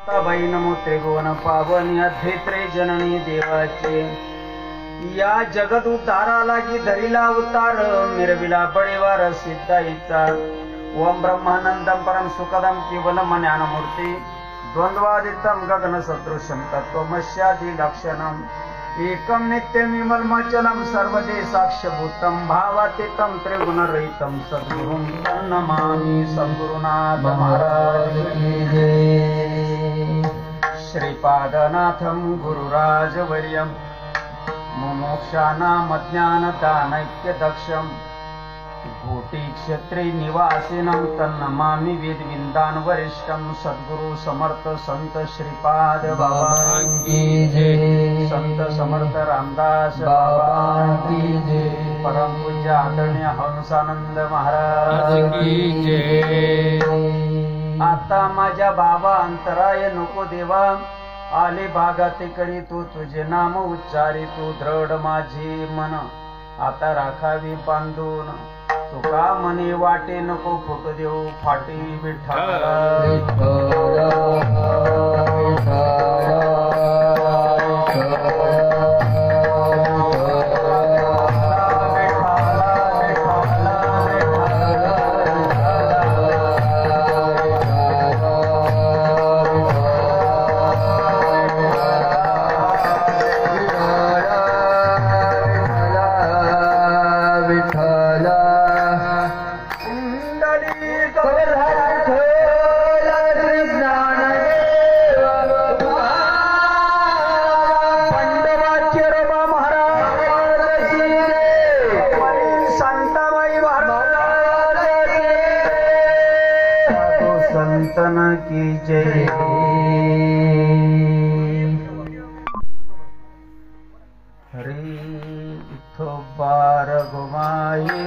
बाई नमो त्रिभुवन पावनी अध्येत्रे जननी देवाचे या जगत उद्धाराला की धरिला उतार मिरविला बळीवार सिद्धाईचा ओम ब्रह्मानंदम परम सुखदम केवलम ज्ञानमूर्ती द्वंद्वादितम गगन सदृशम तत्वमस्यादि लक्षणम एकम नित्यम विमलमचलम सर्वदे साक्ष्यभूतम भावातीतम त्रिगुणरहितम सद्गुरुं नमामि। सद्गुरुनाथ महाराज की जय। श्रीपादनाथम गुरुराजवर्यम मुमुक्षानाम ज्ञानदानैक्यदक्षम कोटि क्षत्रि निवासिनं तन्नमामि वेदविन्दान वरिष्ठं सद्गुरु समर्थ संत श्रीपाद बाबा की जय। संत समर्थ रामदास बाबा की जय। परम पूज्य आदरणीय हंसानंद महाराज की जय। आता माझ्या बाबा अंतराय नको देवा आले भागाते करी तू तुझे नाम उच्चारी तू दृढ माझे मन आता राखावी बांधून तुका मने वाटे नको फुट देऊ फाटी विठ्ठल। की जय। हरे विठोबार गोमाये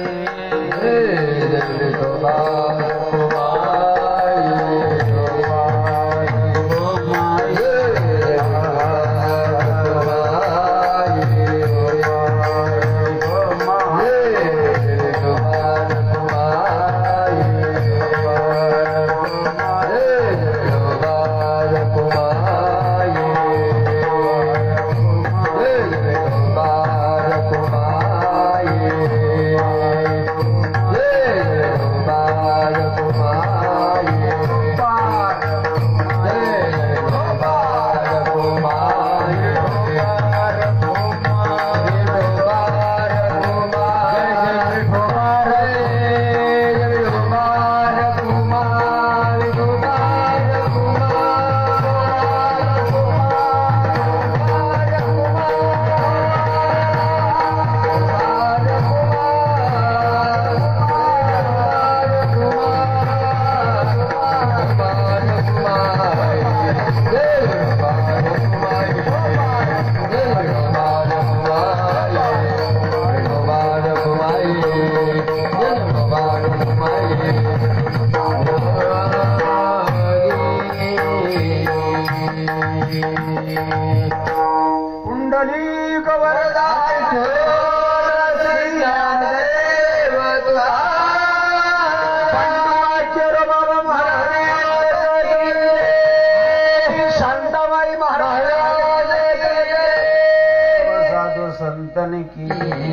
संतन की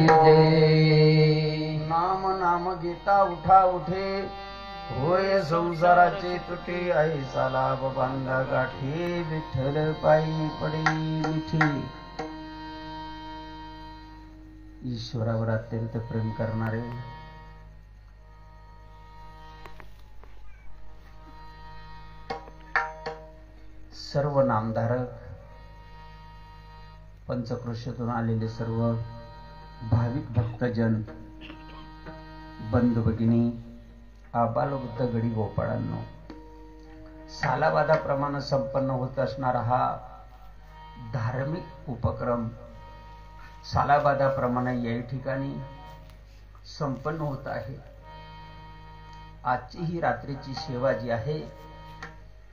जय। नाम नाम घेता उठा उठे होय संसाराचे तुटे ऐसा लाभ बांधा गाठी विठ्ठल पायी पडी मिठी। ईश्वरावर अत्यंत प्रेम करणारे सर्व नामधारक पंचक्रोशीतून आलेले सर्व भाविक भक्तजन बंधू भगिनी आबालवृद्ध गडी गोपाळांनो सालाबादाप्रमाणे संपन्न होत असणारा हा धार्मिक उपक्रम सालाबादाप्रमाणे या ठिकाणी संपन्न होत आहे। आजची ही रात्रीची सेवा जी आहे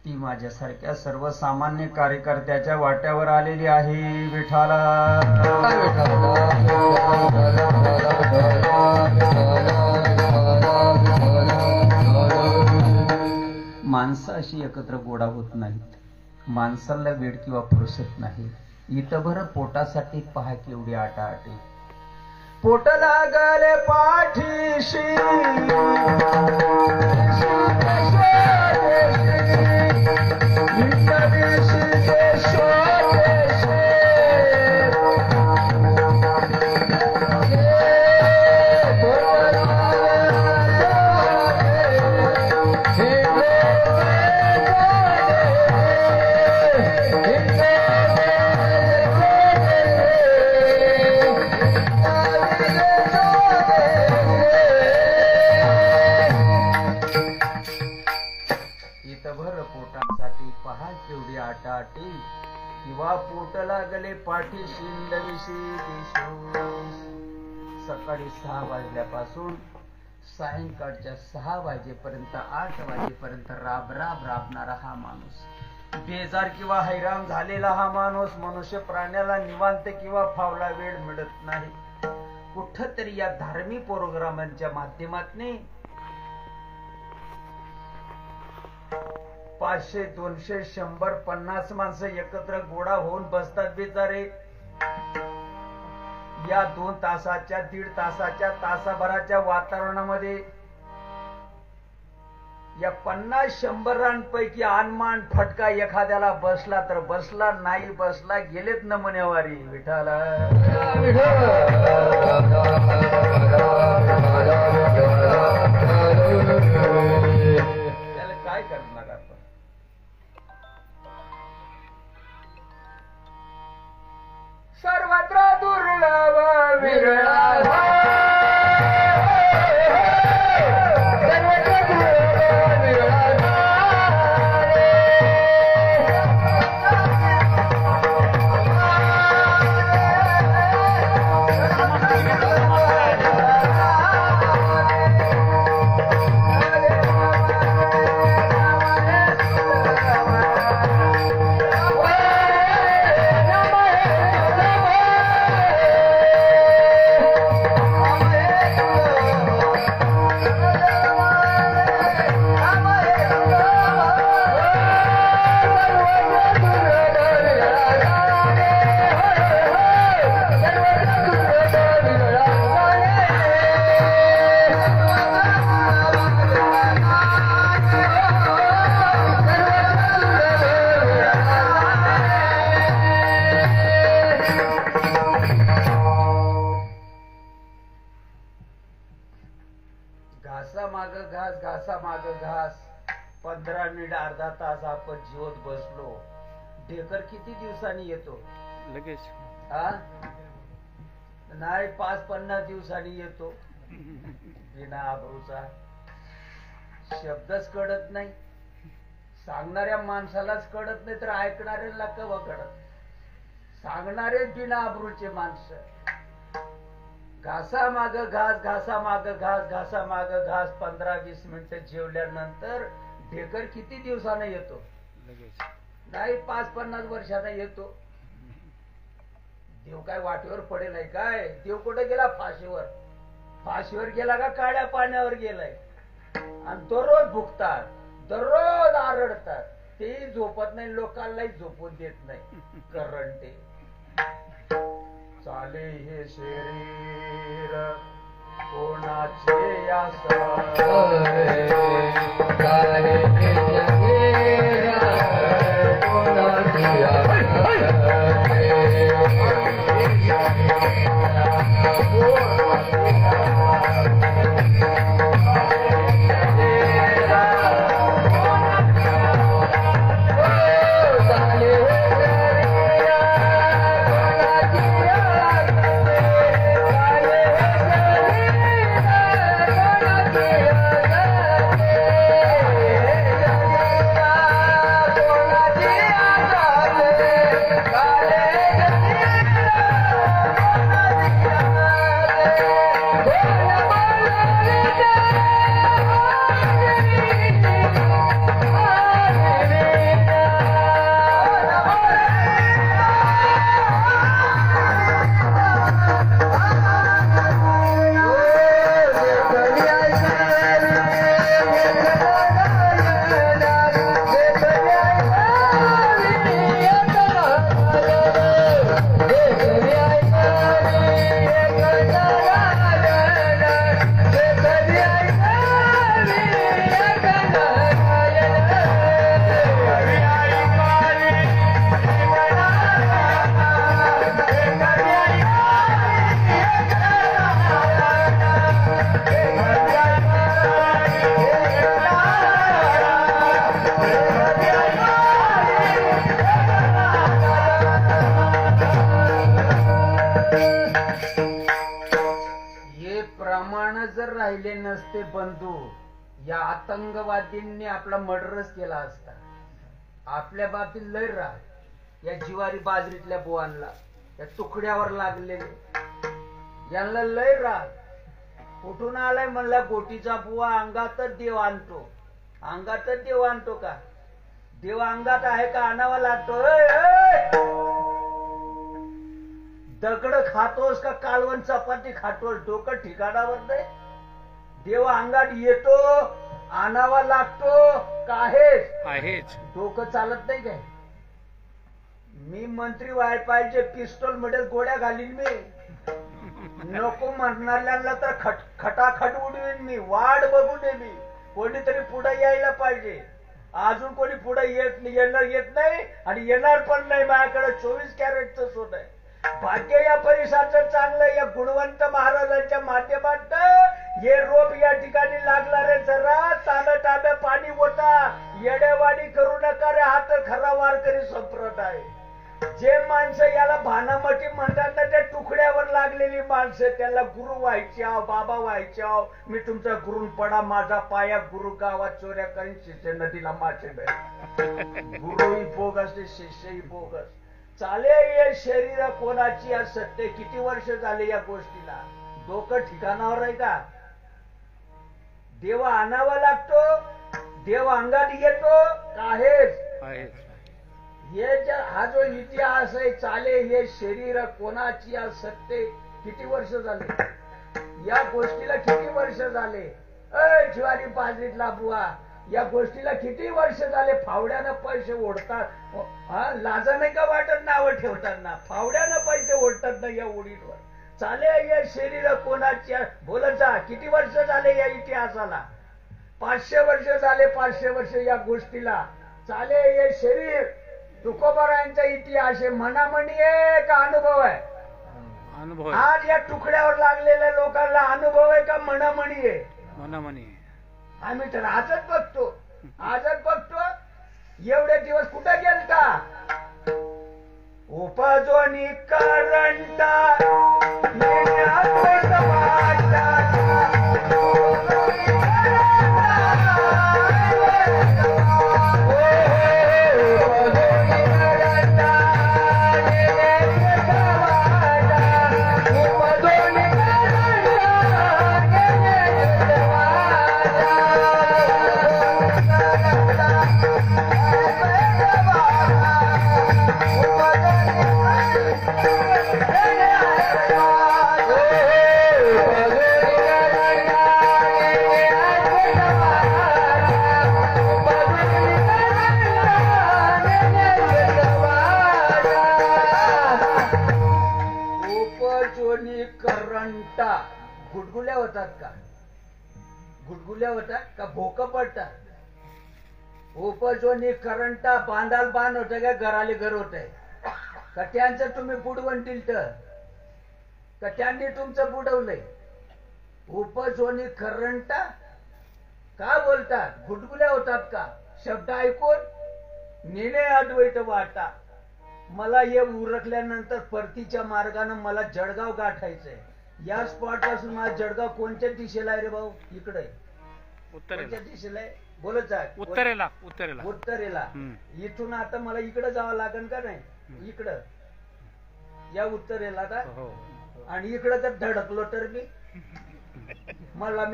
ती माझ्यासारख्या सर्वसामान्य कार्यकर्त्याच्या वाट्यावर आलेली आहे। विठाला माणसं अशी एकत्र गोळा होत नाहीत। माणसाला वेळ किंवा फुरसत नाही. इथं भर पोटासाठी पहा केवढी आटाआटी. पोट लागले पाठीशी किंवा पोट लागले पाठीशी नविशी दिशोस. सकाळी 6 वाजल्यापासून सायंकाळच्या 6 वाजेपर्यंत 8 वाजेपर्यंत राबणारा हा माणूस, बेजार किंवा हैराण झालेला हा माणूस, मनुष्य प्राण्याला निवांत किंवा फावला वेळ मिळत नाही. कुठतरी या धार्मिक प्रोग्रामांच्या माध्यमातून 500, 200, 100, 50 माणसं एकत्र गोळा होऊन बसतात बिचारे. या 2 तासाच्या 1.5 तासाच्या तासाभराच्या वातावरणामध्ये या 50-100 अनमान फटका एखाद्याला बसला तर बसला, नाही बसला गेलेत नमुनेवारी. विठाला त्याला काय करणार आपण. सर्वत्र दुर्लभ विरळा घास 15 मिनिट अर्धा तास आपण जीवत बसलो. ढेकर किती दिवसांनी येतो लगेच? हा नाही, 5-50 दिवसांनी येतो. बिना आबरूचा शब्दच कळत नाही. सांगणाऱ्या माणसालाच कळत नाही तर ऐकणाऱ्याला कवा कळत. सांगणारे बिना आबरूचे माणसं. घासा माग घास, घासा माग घास, घासा माग घास. 15-20 मिनिटं जेवल्यानंतर ढेकर किती दिवसानं येतो? नाही, 5-50 वर्षांना येतो. देव काय वाटेवर पडेल आहे काय? देव कुठे गेला? फाशीवर. फाशीवर गेला का काळ्या पाण्यावर गेलाय? आणि दररोज भुकतात, दररोज आरडतात. ते झोपत नाही, लोकांनाही झोपून देत नाही. करंटे चाले हे शरीर कोणाचे राहिले नसते बंधू, या आतंकवादींनी आपला मर्डरच केला असता. आपल्या बाबतीत लय राग या जिवारी बाजरीतल्या बुवांना, या तुकड्यावर लागलेले यांना लय राग. कुठून आलाय म्हणला गोटीचा बुवा, अंगातच देव आणतो. अंगातच देव आणतो का? देव अंगात आहे का आणावा लागतो? दगड खातोस का कालवण चपाती खातोस? डोकं ठिकाणावर नाही. देव अंगात येतो, आणावा लागतो का आहेच? डोकं चालत नाही काय? मी मंत्री व्हायला पाहिजे, पिस्टॉल मध्ये गोळ्या घालीन मी. नको म्हणणाऱ्यांना तर खटाखट उडवीन मी. वाट बघू दे मी. कोणीतरी पुढे यायला पाहिजे. अजून कोणी पुढे येत नाही आणि येणार पण नाही. माझ्याकडे 24 कॅरेटचं सोनं आहे. भाग्य या परिसराचं चांगलं. या गुणवंत महाराजांच्या माध्यमात हे रोप या ठिकाणी लागला रे. जरा तांब्या पाणी होता. येडेवाडी करू नका रे. हा तर खरा वारकरी संप्रदाय. जे माणसं याला भानामती म्हणतात ना, त्या तुकड्यावर लागलेली माणसं, त्याला गुरु व्हायचे आहो, बाबा व्हायचे आहो. मी तुमचा गुरुन पडा माझा पाया, गुरु गावात चोऱ्या करीन, शिष्य नदीला मासे धरेन. गुरुही बोगस, शिष्यही बोगस. चाले हे शरीर कोणाची आज सत्य. किती वर्ष झाले या गोष्टीला? डोकं ठिकाणावर आहे का? देव आणावा लागतो, देव अंगात येतो का आहेच? हा जो इतिहास आहे, चाले हे शरीर कोणाची आज सत्य. किती वर्ष झाले या गोष्टीला? किती वर्ष झाले? ज्वारी बाजरीतला बुवा, या गोष्टीला किती वर्ष झाले? फावड्यानं पैसे ओढतात. लाजा नाही का वाटत नावं ठेवताना? फावड्यानं पैसे ओढतात ना या उडीवर. चाले या शरीर कोणाची? बोलत जा. किती वर्ष झाले या इतिहासाला? 500 वर्ष झाले. 500 वर्ष या गोष्टीला. चाले हे शरीर तुकोबारायांचा इतिहास आहे. मनामणी आहे का अनुभव आहे? अनुभव. आज या तुकड्यावर लागलेल्या लोकांना अनुभव आहे का मनामणी आहे? मनामणी. आम्ही तर आजच बघतो. एवढे दिवस कुठे गेलता? उपजोनी करंटा गुडगुल्या होतात का? गुडगुल्या होतात का? भोकं पडतात? उपजोनी करंटा बांधाल बांध होत का? घराले घर होत आहे का? त्यांचं तुम्ही बुडवण दिलत का? त्यांनी तुमचं बुडवलंय? उपजोनी करंटा का बोलतात? गुडगुल्या होतात का? शब्द ऐकून निने अद्वैत वाटा. मला हे उरकल्यानंतर परतीच्या मार्गाने मला जळगाव गाठायचंय. या स्पॉट पासून माझा जळगाव कोणत्या दिशेला आहे रे भाऊ? इकडे. कोणत्या दिशेला आहे? बोलत जा. उत्तरेला. इथून आता मला इकडे जावं लागेल का नाही? इकडं या उत्तरेला का? आणि इकडं तर धडकलो तर मी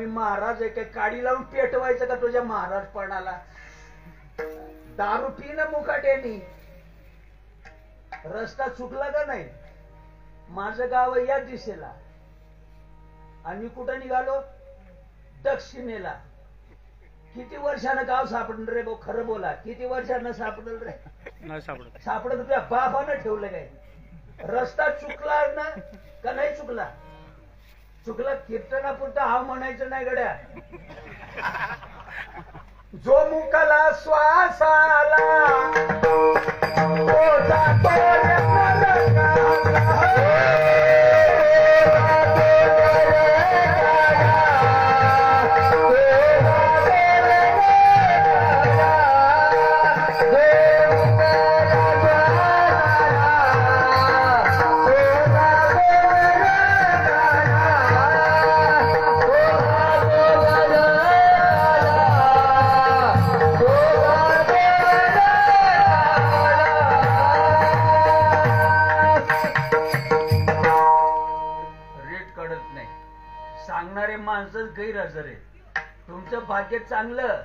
महाराज आहे काय? काडी लावून पेटवायचं का तुझ्या महाराजपणाला? दारू पी ना मुकाट्यानी. रस्ता चुकला का नाही? माझं गाव या दिशेला आणि कुठं निघालो? दक्षिणेला. किती वर्षानं गाव सापडलं रे भाऊ? खरं बोला. किती वर्षानं सापडलं रे? नाही सापडत. सापडत तुझ्या बापानं ठेवलं काय? रस्ता चुकला ना का नाही चुकला? चुकला. कीर्तनापुरता हा म्हणायचं नाही गड्या. जो मुकाला श्वास आला गैरहजर आहे. तुमचं भाग्य चांगलं,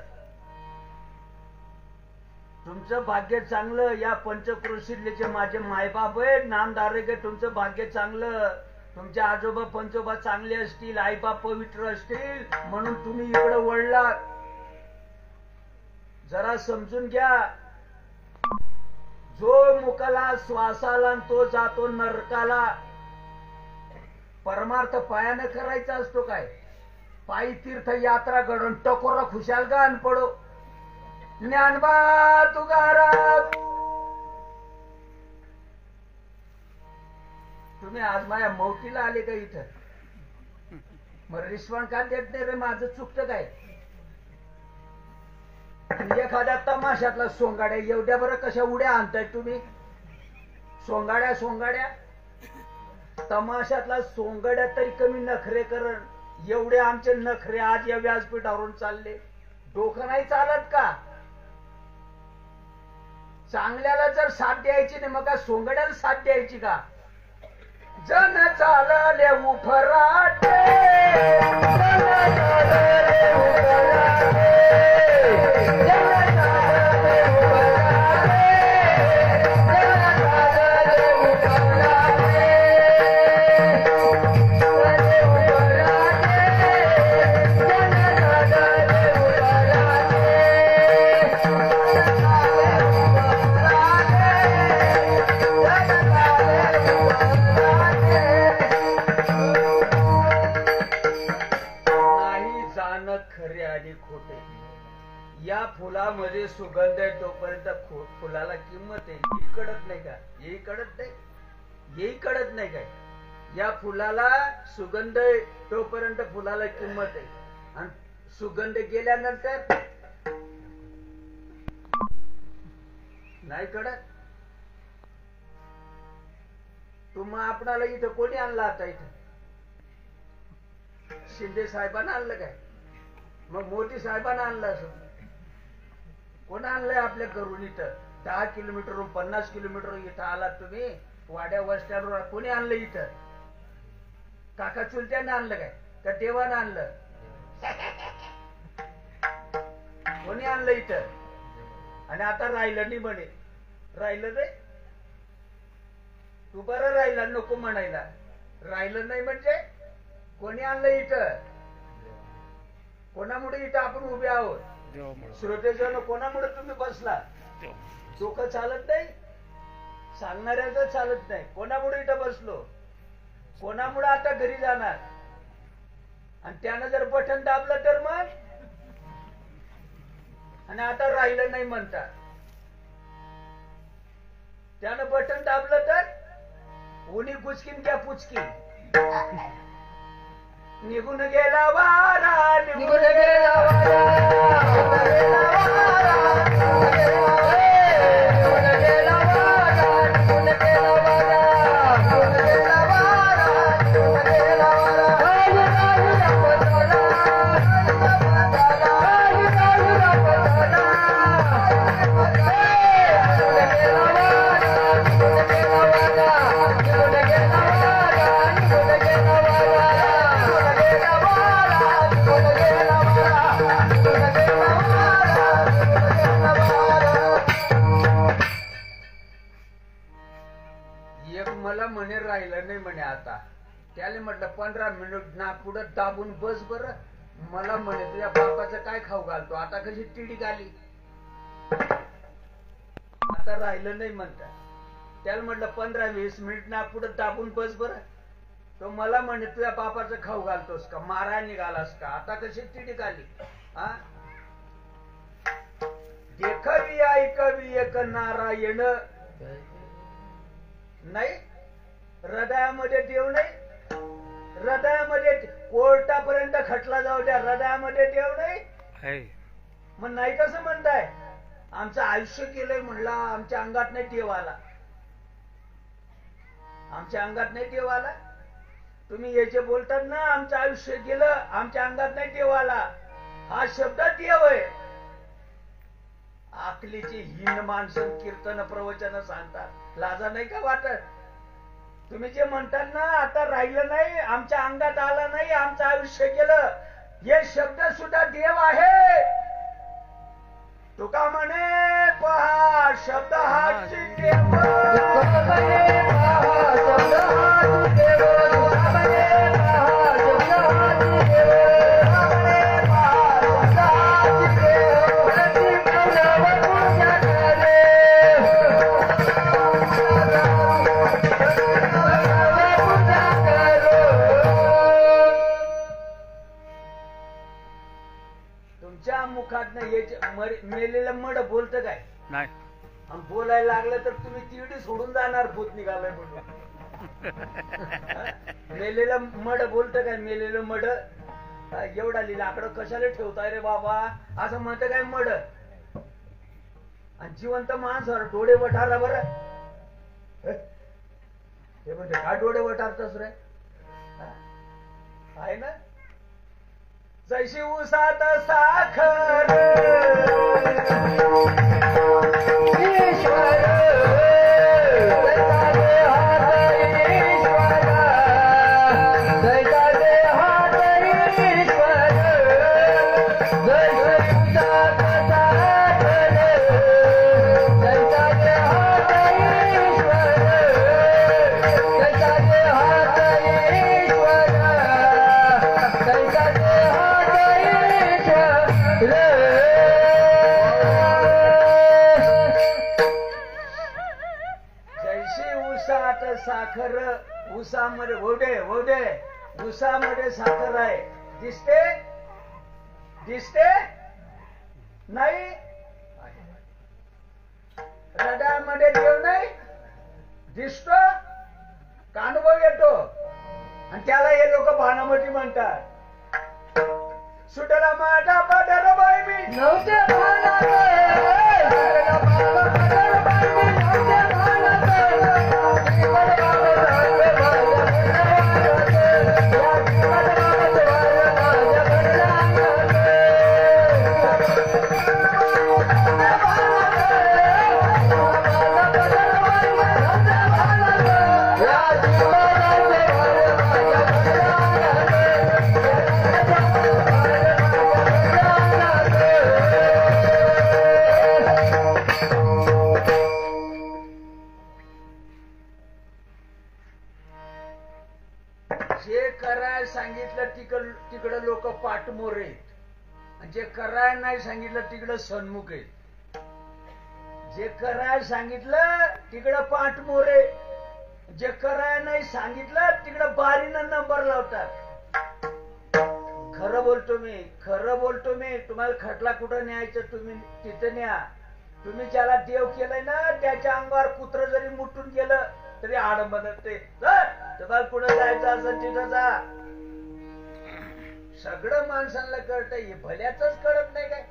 तुमचं भाग्य चांगलं. या पंचक्रोशीतले जे माझे मायबाप आहेत नामदार आहे, तुमचं भाग्य चांगलं. तुमचे आजोबा पंचोबा चांगले असतील, आईबाप पवित्र असतील, म्हणून तुम्ही इकडे वळलात. जरा समजून घ्या. जो मुकाला श्वासाला तो जातो नरकाला. परमार्थ पायानं करायचा असतो काय? पायी तीर्थ यात्रा घडून टकोरा खुशाल गाण पडो. ज्ञानबा तुकाराम. तुम्ही आज माझ्या मौतीला आले का इथं? मग रिस्पॉन्ड का देत नाही रे? माझं चुकतं काय? एखाद्या तमाशातला सोंगाड्या एवढ्या बरं कशा उड्या आणताय तुम्ही? सोंगाड्या सोंगाड्या तमाशातला सोंगाड्या तरी कमी नखरे करण. एवढे आमचे नखरे आज या व्यासपीठावरून चालले. डोकं नाही चालत का? चांगल्याला जर साथ द्यायची नाही मग का सोंगड्याला साथ द्यायची का? जन चालले उफराटे, जन चालले उफराटे, जन चालले उफराटे, जन चालले उफराटे, या फुलामध्ये सुगंध आहे तोपर्यंत फुलाला किंमत आहे. ही कळत नाही का? हे कळत नाही, हे कळत नाही काय? या फुलाला सुगंध आहे तोपर्यंत फुलाला किंमत आहे, आणि सुगंध गेल्यानंतर नाही कळत. तुम्हा आपणाला इथं कोणी आणलं? आता इथं शिंदे साहेबांना आणलं काय? मग मोदी साहेबांना आणलं असं. कोण आणलंय आपल्या घरून इथं? 10 किलोमीटरवरून 50 किलोमीटर इथं आलात तुम्ही. वाड्या वस्त्यांवर कोणी आणलं इथं? काका चुलत्यानं आणलं काय? का देवानं आणलं? कोणी आणलं इथं? आणि आता राहिलं नाही म्हणे. राहिलं नाही? तू बरं राहिला नको म्हणायला. राहिलं नाही म्हणजे कोणी आणलं इथं? कोणामुळे इथं आपण उभे आहोत? श्रोतेजन कोणामुळे तुम्ही बसला? डोकं चालत नाही, सांगणाऱ्याच चालत नाही. कोणामुळे इथं बसलो? कोणामुळे आता घरी जाणार? आणि त्यानं जर बटन दाबलं तर मग, आणि आता राहिलं नाही म्हणतात. त्यानं बटन दाबलं तर उनी गुचकीन क्या पुचकीन. निघून गेला वारा, निघून गेला म्हणे राहिलं नाही म्हणे. आता त्याला म्हटलं 15 मिनिट ना पुढे दाबून बस बर. मला म्हणे तुझ्या बापाचं काय खाऊ घालतो? आता कशी टिडी आली. आता राहिलं नाही म्हणता. त्याला म्हटलं 15-20 मिनिट ना पुढे दाबून बस बर. तो मला म्हणे तुझ्या बापाचं खाऊ घालतोस का? मारा निघालास का? आता कशी टिडी आली. हा, देखवी ऐकवी एक नारायण नाही. हृदयामध्ये देव नाही. हृदयामध्ये कोर्टापर्यंत खटला जाऊ द्या, हृदयामध्ये देव नाही. मग नाही कसं म्हणताय? आमचं आयुष्य केलंय म्हणला, आमच्या अंगात नाही देव आला. आमच्या अंगात नाही देव आला. तुम्ही हे जे बोलतात ना आमचं आयुष्य गेलं, आमच्या अंगात नाही देव आला, हा शब्द देव आहे. आकलीची हीन माणसं कीर्तन प्रवचन सांगतात. लाजा नाही का वाटत? तुम्ही जे म्हणतात ना आता राहिलं नाही, आमच्या अंगात आलं नाही, आमचं आयुष्य गेलं, हे शब्द सुद्धा देव आहे. तुका म्हणे पहा शब्द हाच देव, तुका म्हणे पहा शब्द हाच देव, तुका म्हणे पहा शब्द हाच देव, तुका म्हणे पहा शब्द हाच देव, हरी गुणावर पूजा करे, पूजा करो. तुमच्या मुखात मेलेलं मड बोलतं काय? नाही. आणि बोलायला लागलं तर तुम्ही तिरडी सोडून जाणार भूत निघालंय म्हणून. मेलेलं मड बोलतं काय? मेलेलं मड एवढा लाकडं कशाला ठेवताय रे बाबा असं म्हणतं काय मड? आणि जिवंत माणसावर डोळे वठारा बरं. हे म्हणजे काय डोळे वठारतस रे? आहे ना. जैशी उसात साखर ईश्वर, जैसा देहात ईश्वर, जैसा देहात ईश्वर, जैसी उसात साखर, जैसा देहात ईश्वर, जैसा देहात ईश्वर, जैसा जैशी उसात साखर, उसामध्ये वोडे वोडे उसामध्ये साखर आहे. दिसते दिसते नाही. हृदयामध्ये देव नाही दिसतो का अनुभव येतो. आणि त्याला हे लोक भानामती म्हणतात. सुटला माझा पदर बाई मी नव्हते भानात, सुटला माझा पदर बाई मी नव्हते भानात, जे करायला सांगितलं तिकडं लोक पाठमोर आहेत. जे करायला नाही सांगितलं तिकडं सन्मुख आहेत. जे करायला सांगितलं तिकडं पाठमोर आहे. जे करायला नाही सांगितलं तिकडं बारीनं नंबर लावतात. खरं बोलतो मी, खरं बोलतो मी. तुम्हाला खटला कुठं न्यायचं तुम्ही तिथं न्या. तुम्ही ज्याला देव केलंय ना त्याच्या अंगावर कुत्र जरी मुटून गेलं तरी आड बनते. तुम्हाला कुठं जायचं असं तिथं जा. सगळं माणसांना कळतंय. हे भल्याच कळत नाही काय?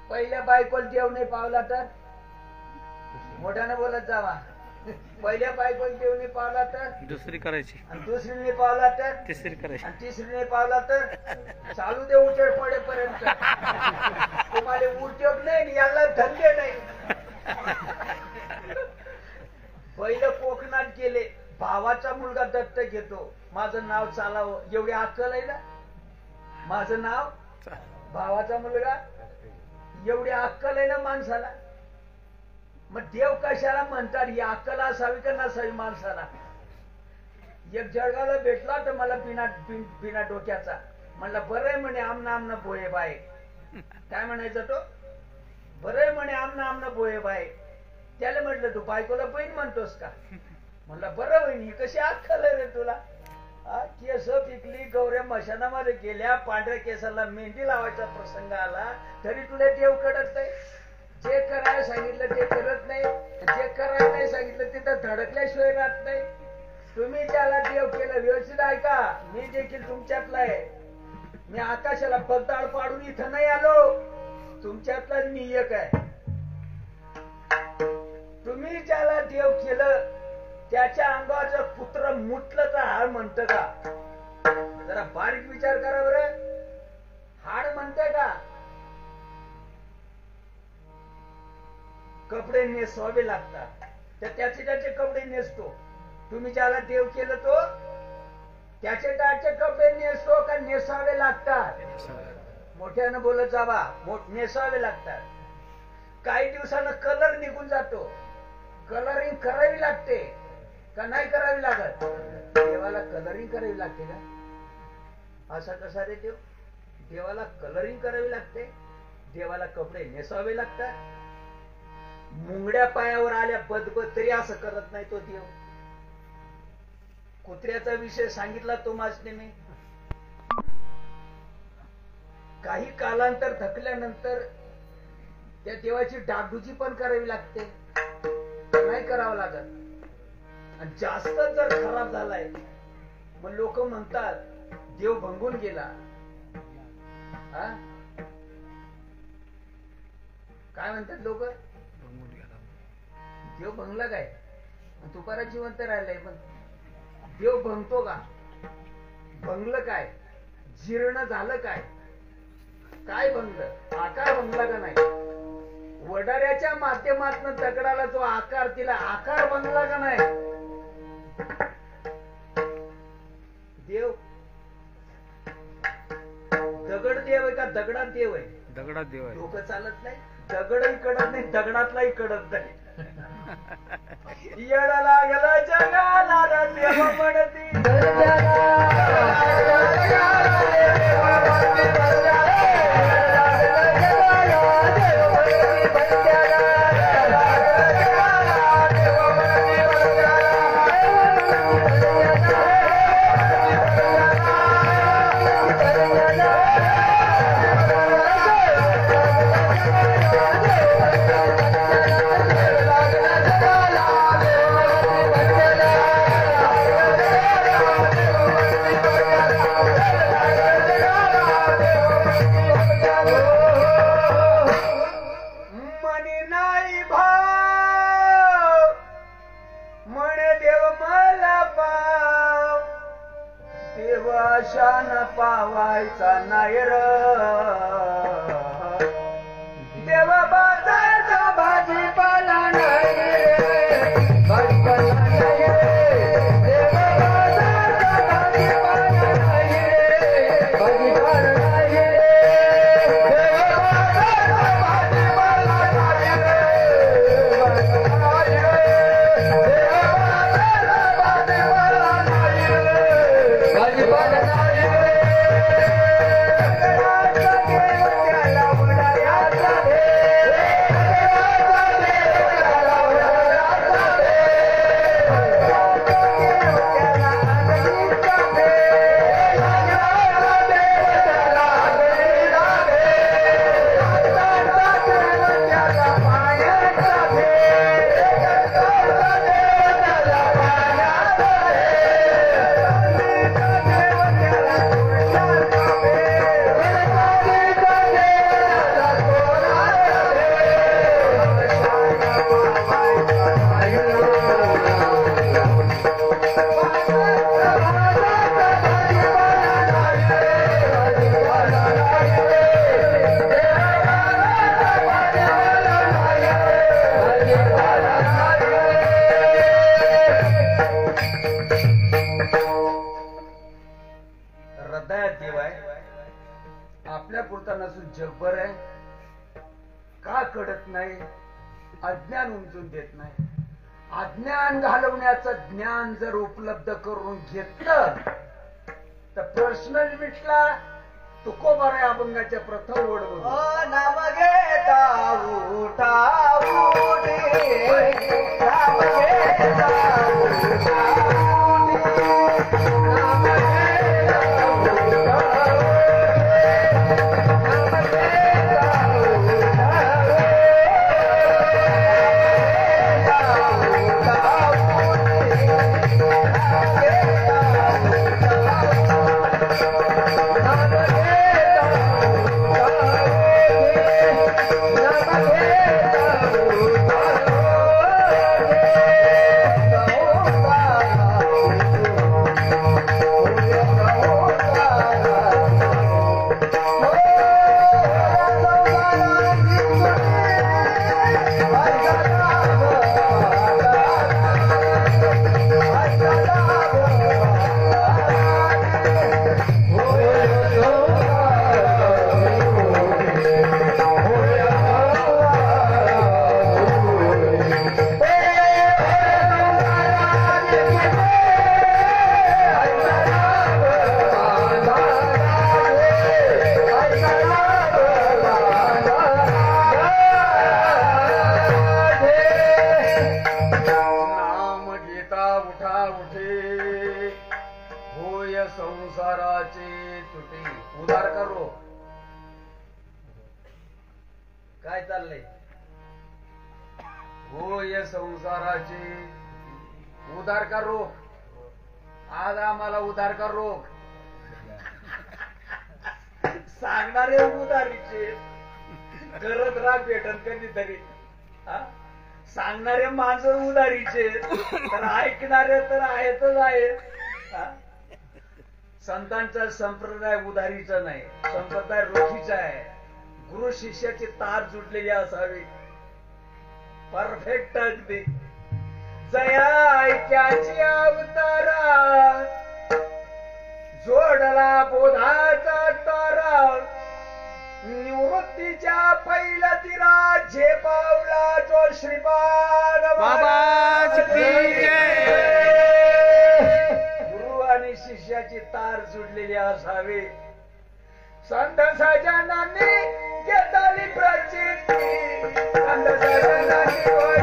पहिल्या बायकोला देव नाही पावला तर मोठ्यानं बोलत जावा. पहिल्या बायकोला देव नाही पावला तर दुसरी करायची, आणि दुसरीने पावला तर तिसरी करायची, आणि तिसरीने पावला तर चालू दे उजेड पडेपर्यंत. तुम्हाला उद्योग नाही याला धंदे नाही. पहिलं कोकणात गेले. भावाचा मुलगा दत्त घेतो. माझं नाव चालावं एवढी अक्कल आहे ना. माझं नाव भावाचा मुलगा एवढी अक्कल आहे ना माणसाला. मग देव कशाला म्हणतात? ही अक्कल असावी का नसावी माणसाला? एक जळगावला भेटला तर मला बिना डोक्याचा म्हणला बरं आहे म्हणे आमना आमना बोये बाय. काय म्हणायचं तो? बरं आहे म्हणे आमना आमना बोये बाय. त्याला म्हटलं तू बायकोला बहीण म्हणतोस का? म्हणला बरं बहीण. ही कशी अक्कल आहे रे तुला? केस पिकली, गौऱ्या मशानामध्ये गेल्या, पांढऱ्या केसाला मेहंदी लावायचा प्रसंग आला तरी तुला देव कळत नाही. जे करायला सांगितलं ते करत नाही. जे करायला नाही सांगितलं तिथं धडकल्याशिवाय राहत नाही. तुम्ही त्याला देव केलं व्यवस्थित ऐका. मी देखील तुमच्यातला आहे. मी आकाशाला पगदाळ पाडून इथं नाही आलो. तुमच्यातलाच मी एक आहे. तुम्ही ज्याला देव केलं त्याच्या अंगावर पुत्र मुटलं तर हाड म्हणतं का? जरा बारीक विचार करा बरं. हाड म्हणतंय का? कपडे नेसवावे लागतात तर त्याचे कपडे नेसतो. तुम्ही ज्याला देव केलं तो त्याचे टाचे कपडे नेसतो का नेसावे लागतात? मोठ्यानं बोलत जावा, नेसावे लागतात. काही दिवसानं कलर निघून जातो, कलरिंग करावी लागते का नाही करावी लागत? देवाला कलरिंग करावी लागते का? असा कसा रे देव? देवाला कलरिंग करावी लागते, देवाला कपडे नेसावे लागतात. मुंगड्या पायावर आल्या बदबद तरी असं करत नाही तो देव. कुत्र्याचा विषय सांगितला तो मासने मी. काही कालांतर थकल्यानंतर त्या देवाची डागडुजी पण करावी लागते, नाही करावं लागत. आणि जास्त जर खराब झालाय मग लोक म्हणतात देव भंगून गेला. काय म्हणतात लोक? देव भंगला काय? तुकारा जिवंत राहिलाय, पण देव भंगतो का? भंगलं काय? जीर्ण झालं काय? काय भंगलं? आकार भंगला का नाही? वडाऱ्याच्या माध्यमातून दगडाला जो आकार दिला, आकार भंगला का नाही? देव दगड देव आहे का दगडात देव आहे? दगडात देव आहे. डोकं चालत नाही, दगडही कडत नाही, दगडातलाही कडत नाही. येडाला गेला जगाला देव म्हणती. पावायचा नाही र देव बाजारचा भाजीपाला नाही रे, भाजीपाला नाही रे. देव बाजारचा भाजीपाला नाही रे, भाजीपाला नाही रे. देव बाजारचा भाजीपाला नाही रे, भाजीपाला नाही रे. देव बाजारचा भाजीपाला नाही रे, भाजीपाला नाही. जगभर आहे का कळत नाही? अज्ञान उमजून देत नाही. अज्ञान घालवण्याचं ज्ञान जर उपलब्ध करून घेतलं तर प्रश्न मिटला. तुकोबा रे अभंगाच्या प्रथम ओढ नाम घेता उठा उठे, नाम घेता उठा चाललंय हो या संसाराचे उधार का रोख आज आम्हाला उधार का रोख सांगणारे उधारीचे करत राह भेटन कधीतरी सांगणारे माणसं उधारीचे तर ऐकणारे तर आहेतच आहेत संतांचा संप्रदाय उधारीचा नाही संप्रदाय रोखीचा आहे गुरु शिष्याची तार जुडलेली असावी परफेक्ट अगदी जया ऐक्याची अवतारा जोडला बोधाचा तारा निवृत्तीच्या पहिला तिरा जे पावला जो श्रीपाद बाबाची गुरु आणि शिष्याची तार जुडलेली असावी संत सजनांनी घेतली प्रचिती संत सजनांनी घेतली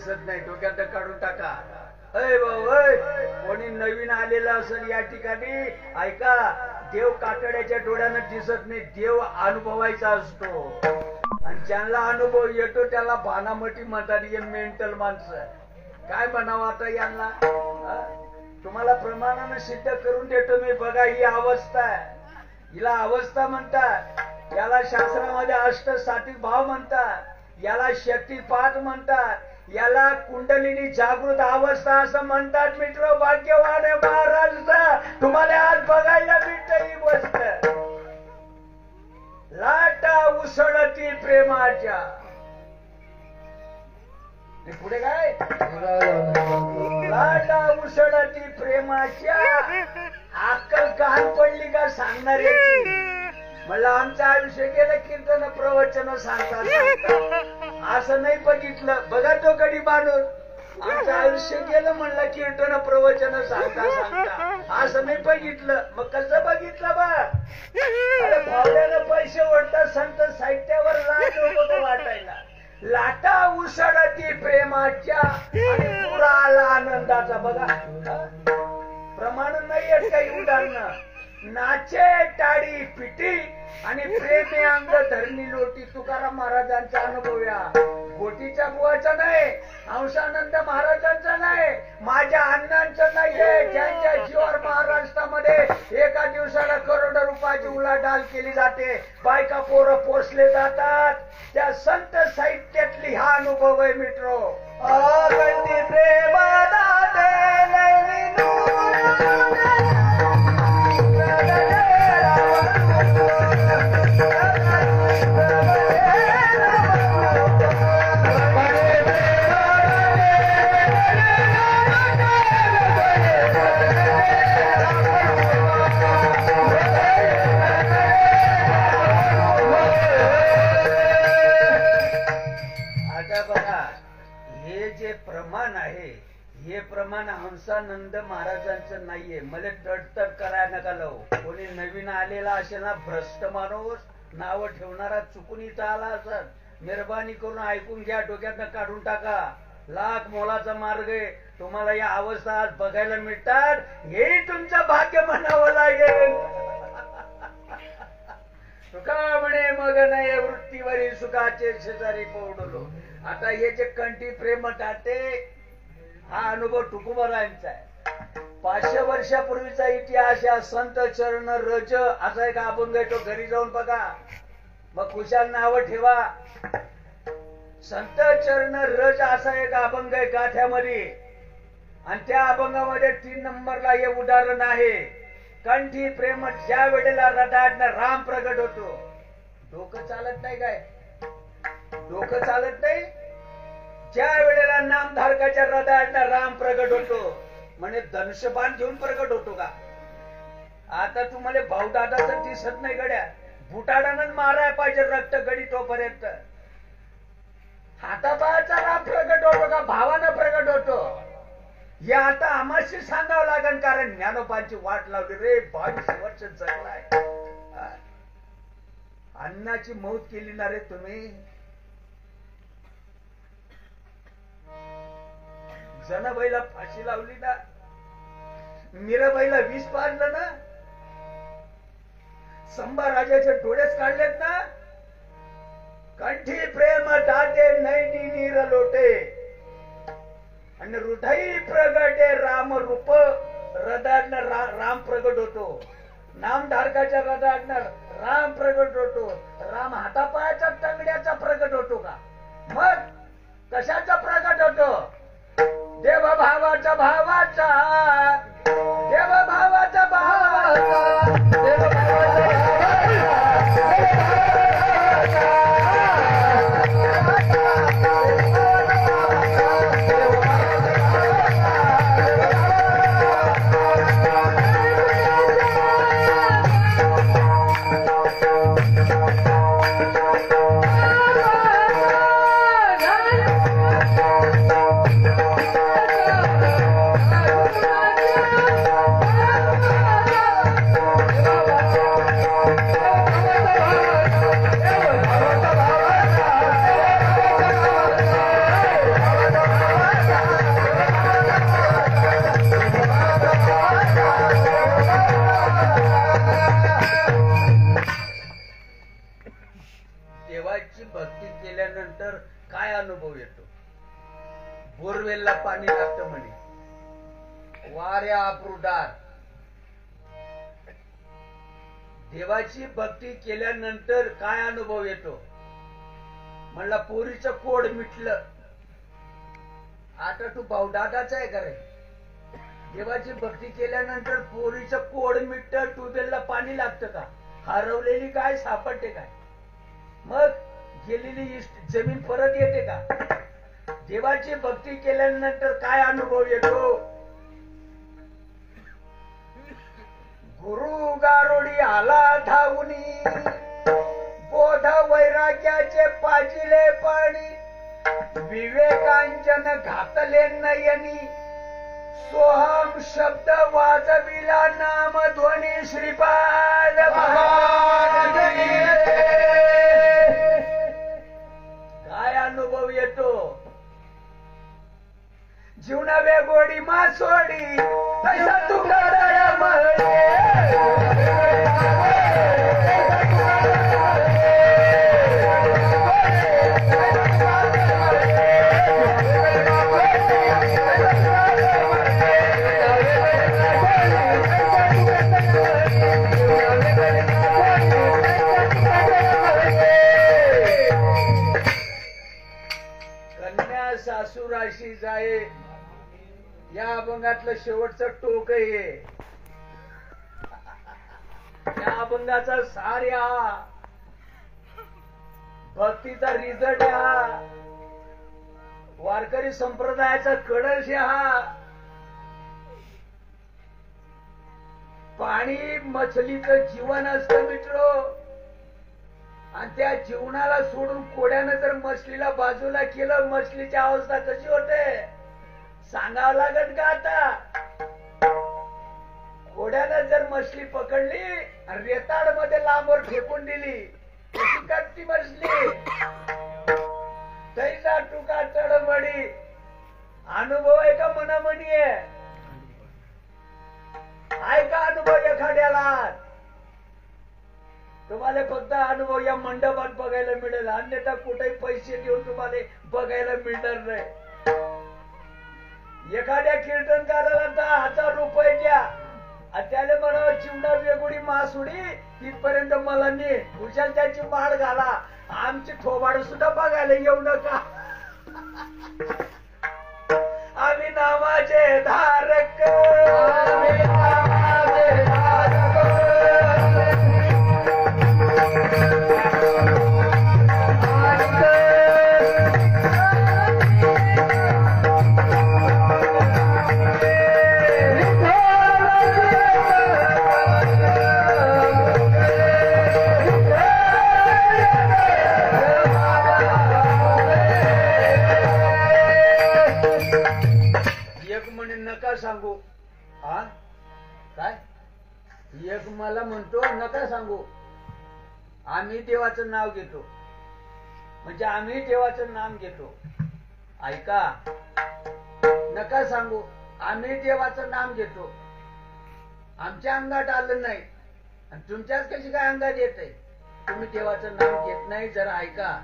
दिसत नाही डोक्यात काढून टाका अय भाऊ अय कोणी नवीन आलेला असेल या ठिकाणी ऐका देव कातड्याच्या डोळ्यानं दिसत नाही देव अनुभवायचा असतो आणि ज्यांना अनुभव येतो त्याला भानामटी म्हणतात हे मेंटल माणसं काय म्हणावं आता यांना तुम्हाला प्रमाणानं सिद्ध करून देतो मी बघा ही अवस्था आहे हिला अवस्था म्हणतात याला शास्त्रामध्ये अष्टसात्विक भाव म्हणतात याला शक्तिपात म्हणतात याला कुंडलिनी जागृत अवस्था असं म्हणतात मित्र भाग्यवान आहे महाराष्ट्र तुम्हाला आज बघायला मिळत ही गोष्ट लाटा उसळती प्रेमाच्या पुढे काय लाटा उसळती प्रेमाच्या अक्कल कान पडली का सांगणाऱ्याची म्हणलं आमचं आयुष्य गेलं कीर्तन प्रवचन सांगतात असं नाही बघितलं बघा तो कडी बांधून आमचं आयुष्य गेलं म्हणलं कीर्तन प्रवचन सांगता सांगता असं नाही बघितलं मग कसं बघितलं बा भावड्यानं पैसे ओढतात संत साहित्यावर लाट नको वाटायला लाटा उसळती प्रेमाच्या आणि पुरा आला आनंदाचा बघा प्रमाण नाही आहेत काही उदाहरणं नाचे टाळी पिटी आणि प्रेमे अंग धरणी लोटी तुकाराम महाराजांचा अनुभव या गोटीच्या बुवाचा नाही हंसानंद महाराजांचा नाही माझ्या अण्णांचं नाहीये ज्यांच्या जीवावर महाराष्ट्रामध्ये एका दिवसाला करोडो रुपयाची उलाढाल केली जाते बायका पोरं पोसले जातात त्या संत साहित्यातली हा अनुभव आहे मित्रो अगदी प्रेमाला प्रमाण आहे हे प्रमाण हंसानंद महाराजांचं नाहीये मला तडतड करायला नका लावू कोणी नवीन आलेला असेल ना भ्रष्ट माणूस नाव ठेवणारा चुकून इथं आला असत मेहरबानी करून ऐकून घ्या डोक्यातनं काढून टाका लाख मोलाचा मार्ग आहे तुम्हाला या अवस्था आज बघायला मिळतात हे तुमचं भाग्य म्हणावं लागेल सुखा म्हणे मग नाही वृत्तीवरी सुखाचे शेजारी पौडलो. आता हे जे कंठी प्रेम टाटे हा अनुभव तुकोबारायांचा आहे. 500 वर्षापूर्वीचा इतिहास या संत चरण रज असा एक अभंग आहे, तो घरी जाऊन बघा मग खुशाल नाव ठेवा. संत चरण रज असा एक अभंग आहे गाथ्यामध्ये, आणि त्या अभंगामध्ये 3 नंबरला हे उदाहरण आहे. कंठी प्रेम ज्या वेळेला हृदयातनं राम प्रगट होतो. डोकं चालत नाही काय? डोकं चालत नाही. ज्या वेळेला नामधारकाच्या हृदयातनं राम प्रगट होतो म्हणजे धनुष्यबाण घेऊन प्रगट होतो का? आता तुम्हाला भाऊदादाचं दिसत नाही गड्या, बुटाडानं मारायला पाहिजे रक्त गडी तोपर्यंत. हातापायाचा राम प्रगट होतो का भावानं प्रगट होतो? हे आता आम्हाशी सांगावं लागेल, कारण ज्ञानोबांची वाट लावली रे. 22 वर्ष जगलाय, अन्नाची मौत केली ना रे तुम्ही. जनाबाईला फाशी लावली ना, मीराबाईला विष पाडलं ना, संभा राजाचे डोळेच काढलेत ना. कंठी प्रेम दाटे नैनी नीर लोटे आणि हृदयी प्रगटे राम रूप. हृदयातनं राम प्रगट होतो, नामधारकाच्या हृदयातनं राम प्रगट होतो. राम हातापायाच्या तंगड्याचा प्रगट होतो का? मग कशाचा प्रगट होतो? देवभावाचा भावाचा, देवभावाचा भावाचा, देवभावाचा बोरवेलला पाणी लागतं म्हणे, वाऱ्या अप्रुदार. देवाची भक्ती केल्यानंतर काय अनुभव येतो? म्हणला पोरीचं कोड मिटलं. आता तू भाऊदादाचा आहे का रे? देवाची भक्ती केल्यानंतर पोरीचं कोड मिटतं, ट्यूबवेलला पाणी लागतं का? हरवलेली काय सापडते काय? मग गेलेली जमीन परत येते का? देवाची भक्ती केल्यानंतर काय अनुभव येतो? गुरु गारोडी आला धावुनी, बोध वैराग्याचे पाजिले पाणी, विवेकांजन घातले नयनी, सोहम शब्द वाजविला नाम ध्वनी श्रीपाद. काय अनुभव येतो? जीवनावे गोडी मासोडी तैसा तुकाराया म्हणे. कन्या सासूराशी जाये या अभंगातलं शेवटचं टोक आहे. या अभंगाचा सार हा भक्तीचा रिझल्ट हा वारकरी संप्रदायाचा कडस हा. पाणी मछलीचं जीवन असतं मित्रो, आणि त्या जीवनाला सोडून कोड्यानं जर मछलीला बाजूला केलं, मछलीची अवस्था कशी होते सांगावं लागत का? आता घोड्यानं जर मछली पकडली आणि रेताड मध्ये लांबवर फेकून दिली, कशी काढती मछली? तैसा टुका चढबडी. अनुभव आहे का मनामनी आहे का अनुभव एखाद्याला? तुम्हाला फक्त अनुभव या मंडपात बघायला मिळेल, अन्यथा कुठेही पैसे देऊन तुम्हाला बघायला मिळणार नाही. एखाद्या कीर्तनकाराला 10,000 रुपये द्या आणि त्याला म्हणा चिवडा वेगुडी मासुडी तिथपर्यंत मला ने कुशाल त्याची माळ घाला, आमची थोबाड सुद्धा बघायला येऊ नका. आम्ही नामाचे धारक, आम्ही नामाचे धारक. नका सांगू. हा काय एक मला म्हणतो नका सांगू, आम्ही देवाचं नाव घेतो, म्हणजे आम्ही देवाचं नाम घेतो. ऐका, नका सांगू, आम्ही देवाचं नाम घेतो. आमच्या अंगात आलं नाही आणि तुमच्याच कशी काय अंगात येते? तुम्ही देवाचं नाम घेत नाही. जरा ऐका,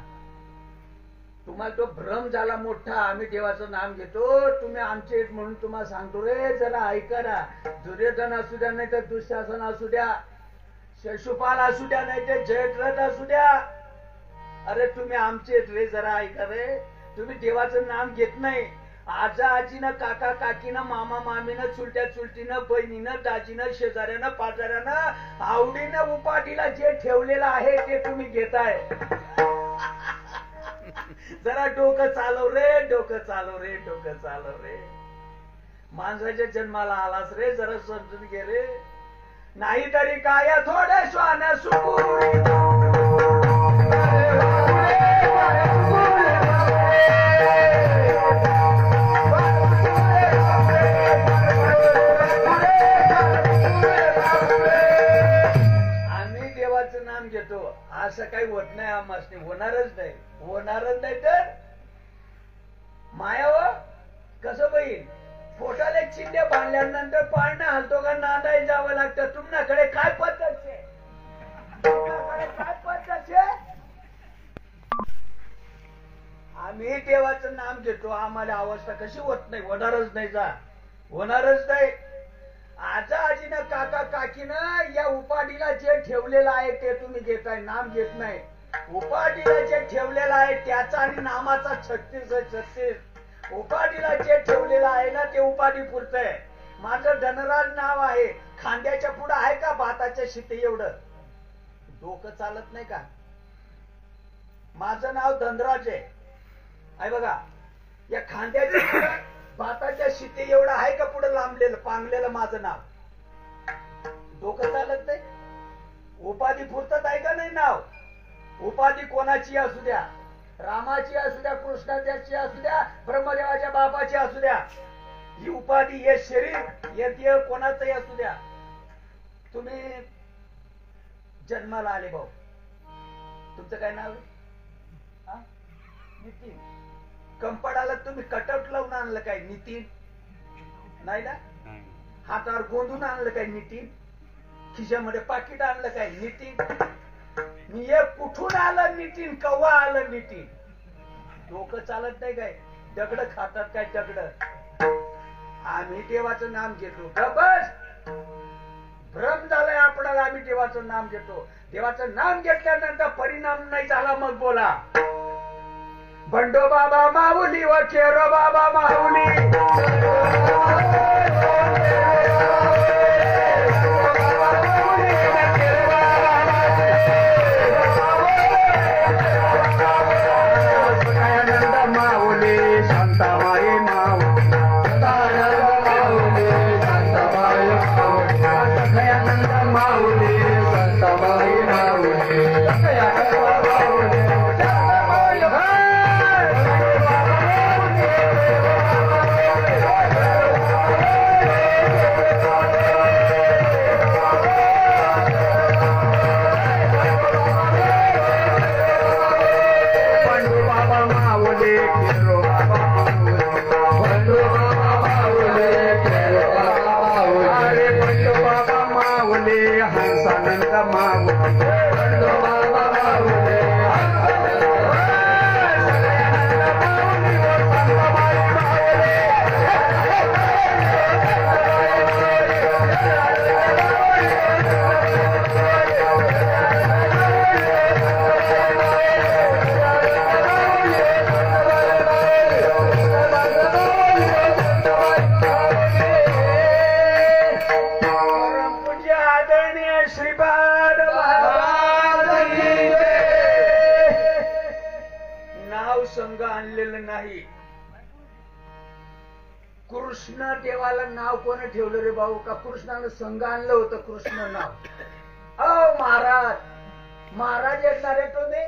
तुम्हाला तो भ्रम झाला मोठा, आम्ही देवाचं नाम घेतो, तुम्ही आमचे म्हणून तुम्हाला सांगतो रे. जरा ऐका ना, दुर्योधन असू द्या नाही तर दुःशासन असू द्या, शिशुपाल असू द्या नाही तर जयद्रथ असू द्या, अरे तुम्ही आमचे रे. जरा ऐका रे, तुम्ही देवाचं नाम घेत नाही. आजा आजीनं, काका काकीनं, मामा मामीनं, चुलत्या चुलतीनं, बहिणीनं, दाजीनं, शेजाऱ्यानं, पाजाऱ्यानं, आवडीनं उपाधीला जे ठेवलेलं आहे ते तुम्ही घेताय. जरा डोकं चालव रे, डोकं चालव रे, डोकं चालव रे. माणसाच्या जन्माला आलास रे, जरा समजून घे रे. नाहीतरी काय थोड्या श्वान सुकुरी आम्ही देवाचं नाम घेतो, असं काही होत नाही. आम्हाला होणारच नाही, होणारच नाही. तर मायाव कसं बहीण पोटाला चिंध्या बांधल्यानंतर पाळणं हलतो का नांदाय जावं लागतं. तुमच्याकडे काय पद्धत आहे? तुमच्याकडे काय पद्धत आहे? आम्ही देवाचं नाम घेतो, आम्हाला अवस्था कशी होत नाही? होणारच नाही. जा, होणारच नाही. आजा आजीनं, काका काकीनं या उपाधीला जे ठेवलेलं आहे ते तुम्ही घेताय, नाम घेत नाही. उपाधीला जे ठेवलेलं आहे त्याचा आणि नामाचा 36 उपाधीला जे ठेवलेलं आहे ना ते उपाधी पुरतंय. माझं धनराज नाव आहे, खांद्याच्या पुढं आहे का भाताच्या शिते एवढं? डोकं चालत नाही का? माझं नाव धनराज आहे बघा. या खांद्याच्या भाताच्या शिते एवढं आहे का पुढं लांबलेलं पांगलेलं माझं नाव? डोकं चालत नाही. उपाधी पुरतत आहे का नाही नाव? उपाधी कोणाची असू द्या, रामाची असू द्या, कृष्णाची असू द्या, ब्रह्मदेवाच्या बापाची असू द्या, ही उपाधी, हे शरीर, हे देह कोणाचंही असू द्या. तुम्ही जन्माला आले भाऊ, तुमचं काय नाव आहे? नितीन. कंपाडाला तुम्ही कटआउट लावून आणलं काय? नितीन नाही ना. हातावर गोंधून आणलं काय? नितीन. खिशामध्ये पाकिट आणलं काय? नितीन. मी एक कुठून आलं नितीन? कव्हा आलं नितीन? डोकं चालत नाही काय? दगड खातात काय दगड? आम्ही देवाचं नाम घेतो का? बस भ्रम झालाय आपल्याला. आम्ही देवाचं नाम घेतो. देवाचं नाम घेतल्यानंतर परिणाम नाही झाला मग बोला. बंडो बाबा माऊली व चेरो बाबा माऊली, हंसानंद माऊली नाव संघ आणलेलं नाही. कृष्ण देवाला नाव कोण ठेवलं रे भाऊ? का कृष्णानं संघ आणलं होतं कृष्ण नाव? महाराज येणार तो दे.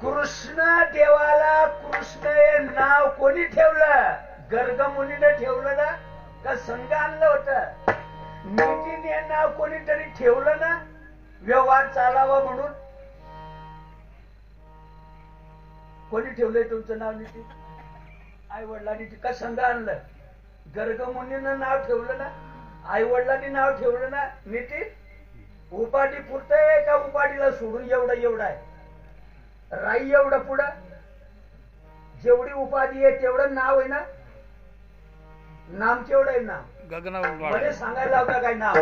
कृष्ण देवाला कृष्ण हे नाव कोणी ठेवलं? गर्ग मुनीने ठेवलं ना? का संघ आणलं होतं? नीतीने हे नाव कोणीतरी ठेवलं ना व्यवहार चालावा म्हणून? कोणी ठेवलंय तुमचं नाव नीती? आई वडिलांनी का संघ आणलं? गर्ग मुनीनं नाव ठेवलं ना? आई वडिलांनी नाव ठेवलं ना? नीती उपाधी पुरतंय का उपाधीला सोडून एवढं आहे? राई एवढं पुढं जेवढी उपाधी आहे तेवढं नाव आहे ना? नाम केवढं आहे नाम? गगनावर सांगायला लावता काय नाव?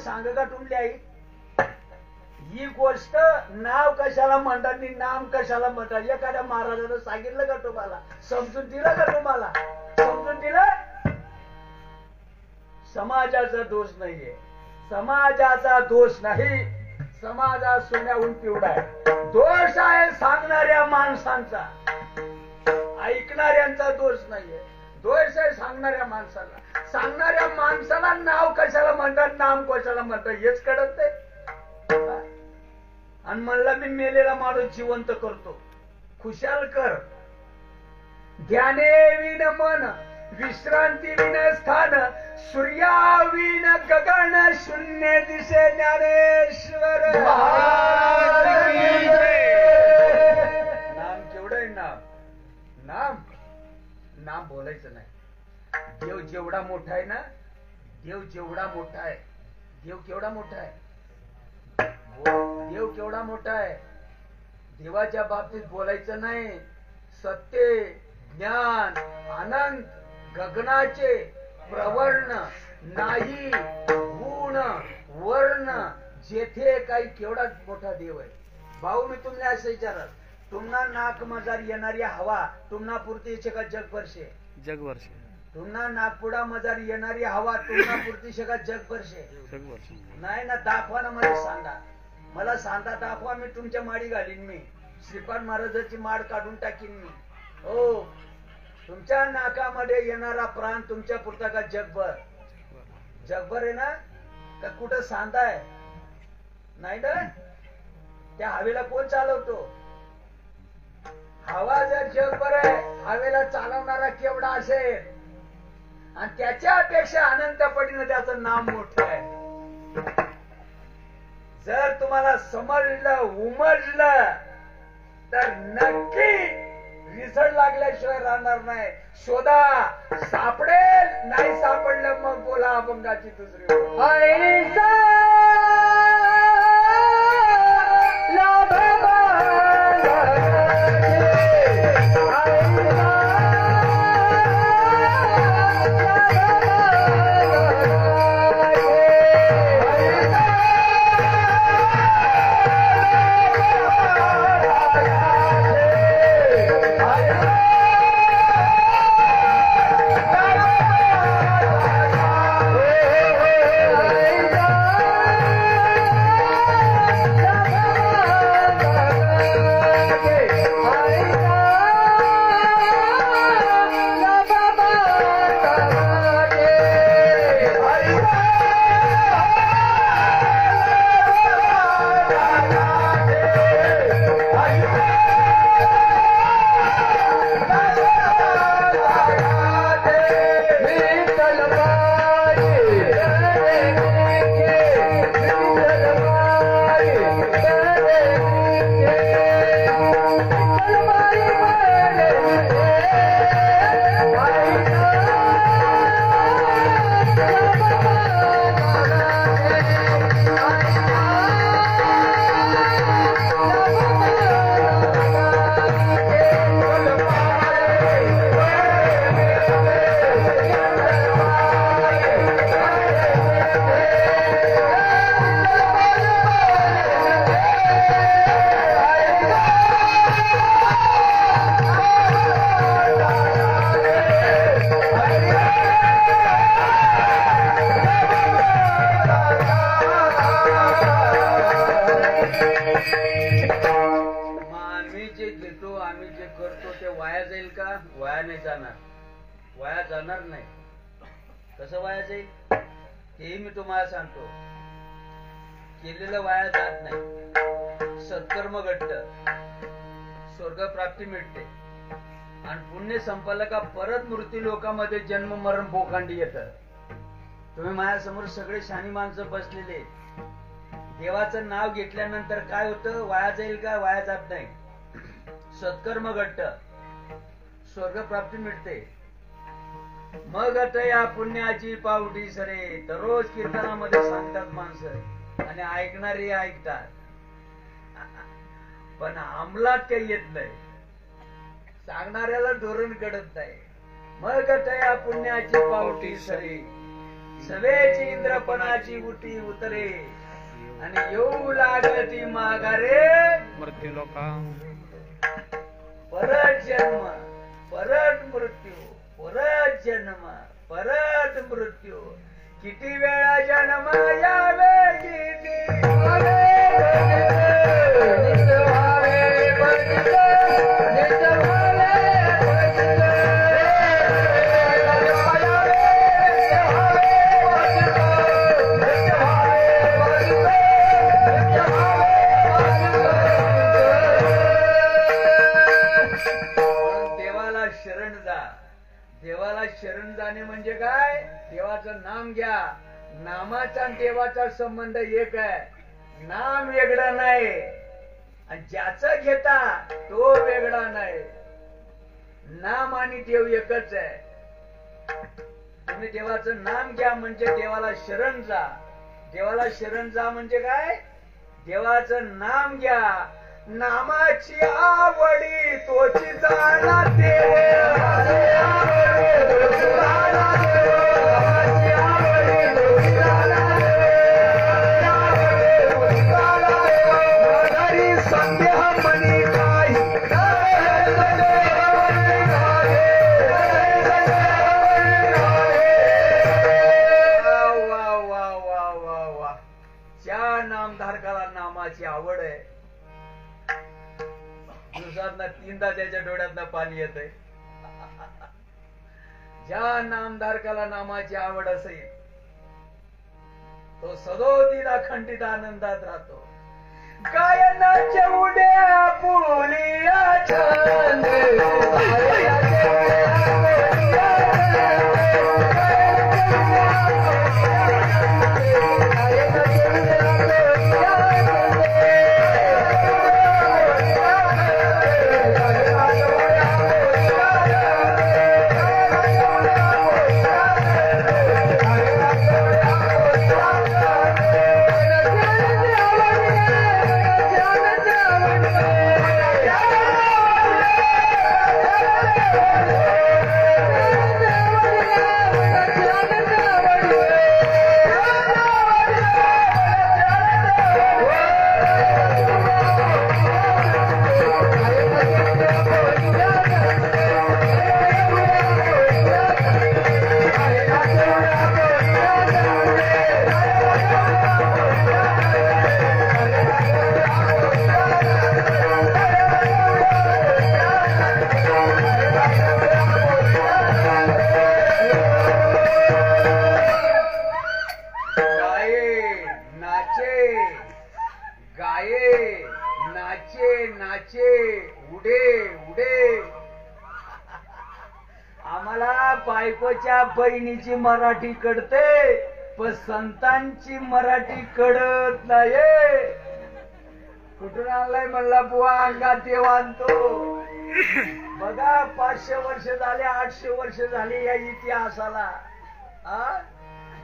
सांग का तुमली आई? ही गोष्ट नाव कशाला म्हणतात आणि नाम कशाला म्हणतात? एखाद्या महाराजानं सांगितलं का तुम्हाला? समजून दिलं का तुम्हाला? समजून दिलं? समाजाचा दोष नाहीये. समाजाचा दोष नाही. समाजा सोन्याहून पिवळा आहे. दोष आहे सांगणाऱ्या माणसांचा, ऐकणाऱ्यांचा दोष नाहीये. दोष आहे सांगणाऱ्या माणसाला. सांगणाऱ्या माणसाला नाव कशाला म्हणतात, नाम कशाला म्हणतात हेच कळत नाही. आणि म्हणला मी मेलेला माणूस जिवंत करतो. खुशाल कर. ध्याने विन मन, विश्रांती विन स्थान, सूर्याविन गगन, शून्य दिसे ज्ञानेश्वर. नाम केवढं आहे? नाम बोलायचं नाही. देव जेवढा मोठा आहे ना, देव जेवढा मोठा आहे, देव केवढा मोठा आहे, देव केवढा मोठा आहे. देवाच्या बाबतीत बोलायचं नाही. सत्य, ज्ञान, आनंद, गगनाचे प्रवर्ण नाही, गुण वर्ण जेथे काही केवढा मोठा देव आहे. भाऊ मी तुम्हाला असं विचारत, तुम्हाला नाक मजार येणारी हवा तुम्हाला पुरती का जगभरशे? जगभरशे. तुम्हाला नागपुडा मजार येणारी हवा तुम्हाला पुरती का जगभरशे? नाही ना. दाखवा ना, मला सांगा. मला सांगा, दाखवा. मी तुमच्या माडी घालीन. मी श्रीपाद महाराजांची माड काढून टाकीन मी. हो, तुमच्या नाकामध्ये येणारा प्राण तुमच्या पुरता का जगभर? जगभर आहे ना? का कुठं सांगताय? नाही ना. त्या हवेला कोण चालवतो? हवा जर जगभर आहे, हवेला चालवणारा केवढा असेल? आणि त्याच्यापेक्षा अनंत पटीनं त्याचं नाम मोठं आहे. जर तुम्हाला समजलं, उमजलं तर नक्की रिझल्ट लागल्याशिवाय राहणार नाही. शोधा, सापडेल. नाही सापडलं मग बोला अभंगाची दुसरी. मग आम्ही जे घेतो आम्ही जे करतो ते वाया जाईल का? वाया नाही जाणार, वाया जाणार नाही. कसं वाया जाईल हेही मी तुम्हाला सांगतो. केलेलं वाया जात नाही. सत्कर्म घडतं, स्वर्गप्राप्ती मिळते. आणि पुण्य संपलं का परत मृत्यू लोकांमध्ये जन्म मरण भोकांडी येतं. तुम्ही माझ्यासमोर सगळे शहाणी माणसं बसलेले. देवाचं नाव घेतल्यानंतर काय होतं? वाया जाईल का? वाया जात नाही. सत्कर्म घडतं, स्वर्गप्राप्ती मिळते. मग आता या पुण्याची पावटी सरे तर रोज कीर्तनामध्ये सांगतात माणसं आणि ऐकणारे ऐकतात, पण अंमलात काही येत नाही. सांगणाऱ्याला धोरण घडत नाही. मग आता या पुण्याची पावटी सरे सवेची इंद्रपणाची उटी उतरे आणि येऊ लागती माघारे मृत्यू लोका. परत जन्म परत मृत्यू, परत जन्म परत मृत्यू. किती वेळा जन्म यावे किती देवाला शरण जाणे म्हणजे काय? देवाचं नाम घ्या. नामाचा आणि देवाचा संबंध एक आहे, नाम वेगळं नाही. आणि ज्याचं घेता तो वेगळा नाही. नाम आणि देव एकच आहे. तुम्ही देवाचं नाम घ्या म्हणजे देवाला शरण जा. देवाला शरण जा म्हणजे काय? देवाचं नाम घ्या. नामाची आवडी तोची जाणा नामधारकाला नामाची आवड आहे. दिवसातनं 3दा त्याच्या डोळ्यातनं पाणी येतंय. ज्या नामधारकाला नामाची आवड असेल तो सदोदिला खंडित आनंदात राहतो. गायनाच्या उड्या पुलिया छंद बायकोच्या बहिणीची मराठी कळते पण संतांची मराठी कळत नाही. कुठून आणलाय म्हणला बुवा? अंगात देव आणतो. बघा 500 वर्ष झाले, 800 वर्ष झाले या इतिहासाला.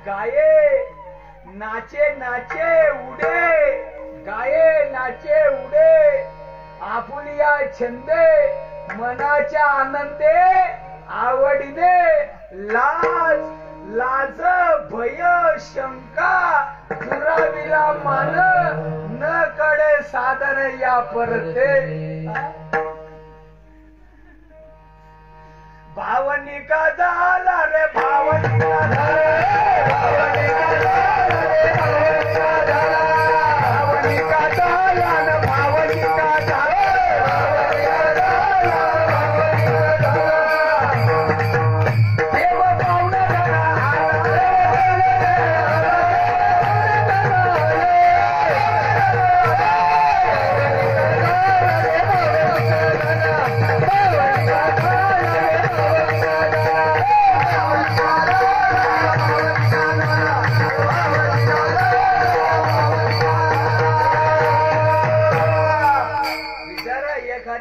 गाये नाचे नाचे उडे, गाये नाचे उडे, आपुलिया छंदे मनाच्या आनंदे आवडीने लाज लाज भय शंका दुराविला मान न कडे साधन या परते. भावनिका झाला रे भावनिका झाला, भावनिका झाला रे भावनिका झाला, भावनिका झाला न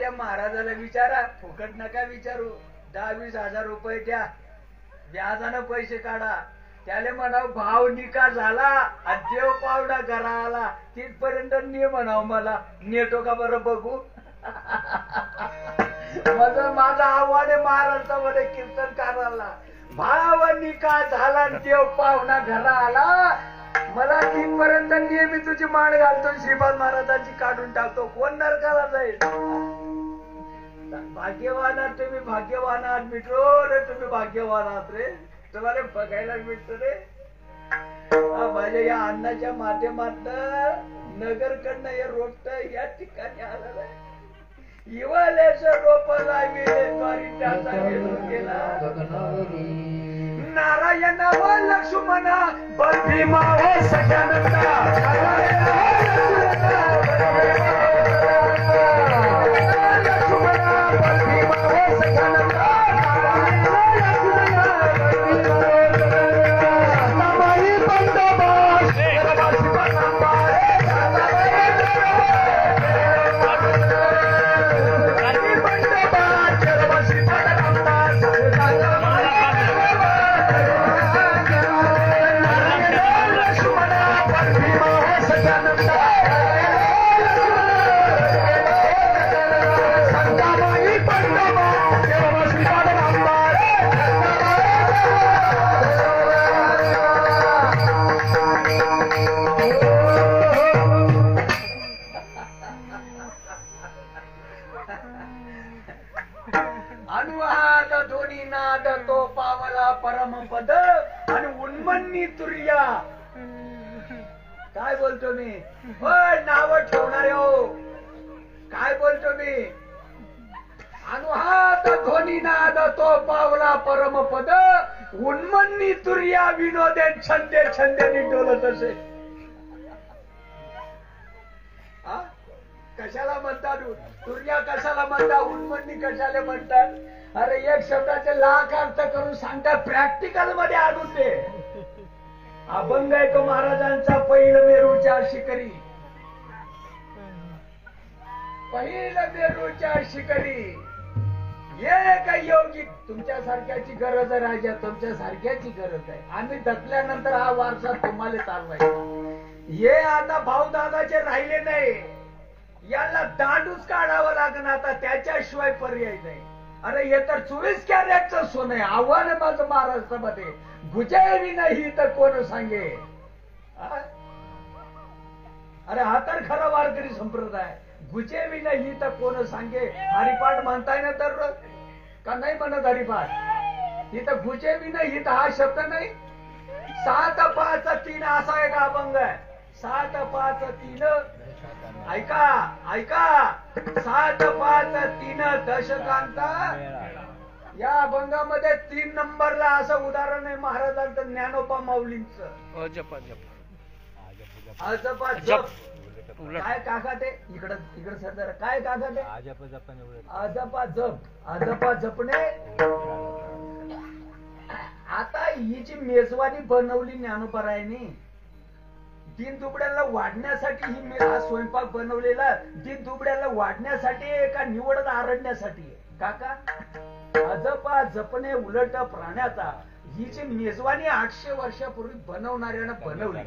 त्या महाराजाला विचारा, फुकट नका विचारू. 10-20 हजार रुपये द्या, व्याजानं पैसे काढा. त्याला म्हणाव भाव निका झाला, देव पावडा घरा आला, तिथपर्यंत ने म्हणाव मला, नेतो का बरं बघू. माझं आव्हान आहे महाराष्ट्रामध्ये कीर्तनकाराला, भाव निका झाला, देव पावडा घरा आला, मला तिथपर्यंत नेहमी तुझी माळ घालतो, श्रीपाद महाराजांची काढून टाकतो. कोण नरकाला जाईल. भाग्यवान आहात तुम्ही, भाग्यवान आहात मित्रो रे, तुम्ही भाग्यवान आहात रे, तुम्हाला बघायला मिळत रे. माझ्या या अन्नाच्या माध्यमातून नगरकडनं हे रोपट या ठिकाणी आलेलं आहे. हिवाल्याचं रोप लाविले त्याचा गेला. नारायण व लक्ष्मणा भीमा व सख्यानंदा, अनुहात धोनी नाद तो पावला परमपद आणि उन्मन्नी तुर्या. काय बोलतो मी, नाव ठेवणारे हो, काय बोलतो मी. अनुहात ध्वनी नाद तो पावला परमपद, उन्मन्नी तुर्या विनोदे छंदे छंदेनी डोलत असे. कशाला म्हणतात तुर्या, कशाला म्हणतात उन्मन्नी, कशाला म्हणतात. अरे एक शब्दाचे लाख अर्थ करून सांगतात, प्रॅक्टिकल मध्ये आणून दे. अभंग आहे तो महाराजांचा, पहिलं मेरूच्या शिखरी, पहिलं मेरूच्या शिखरी. एक योगी तुमच्या सारख्याची गरज आहे राजा, तुमच्या सारख्याची गरज आहे. आम्ही दटल्यानंतर हा वारसा तुम्हाला चालवायचा. हे आता भाऊदादाचे राहिले नाही, याला दांडूच काढावं लागेल आता, त्याच्याशिवाय पर्याय नाही. अरे हे तर 24 कॅरेटचं सोनं आहे. आव्हान आहे माझं महाराष्ट्रामध्ये, गुजावी नाही तर कोण सांगे. अरे हा तर खरा वारकरी संप्रदाय, गुजेवी नाही तर कोण सांगे. हरिपाठ म्हणताय ना तर का नाही म्हणत हरिपाठ, तिथं गुजेवी नाही तर हा शब्द नाही. 7, 5, 3 असा एक अभंग आहे. 7, 5, 3 ऐका ऐका, 7, 5, 3 दशकांता. या अभंगामध्ये 3 नंबरला असं उदाहरण आहे महाराजांचं, ज्ञानोबा माऊलींचं. जपा जप अजपा जप. काय काका ते इकडं सर जरा, काय काका ते अजपा जप, अजपा जपणे. आता ही जी मेजवानी बनवली ज्ञानोबरायांनी, दीन दुबड्याला वाढण्यासाठी ही हा स्वयंपाक बनवलेला, दीन दुबड्याला वाढण्यासाठी का निवडत आरडण्यासाठी काका. अजपा जपणे उलट प्राण्याचा, ही जी मेजवानी 800 वर्षापूर्वी बनवणाऱ्यानं बनवली.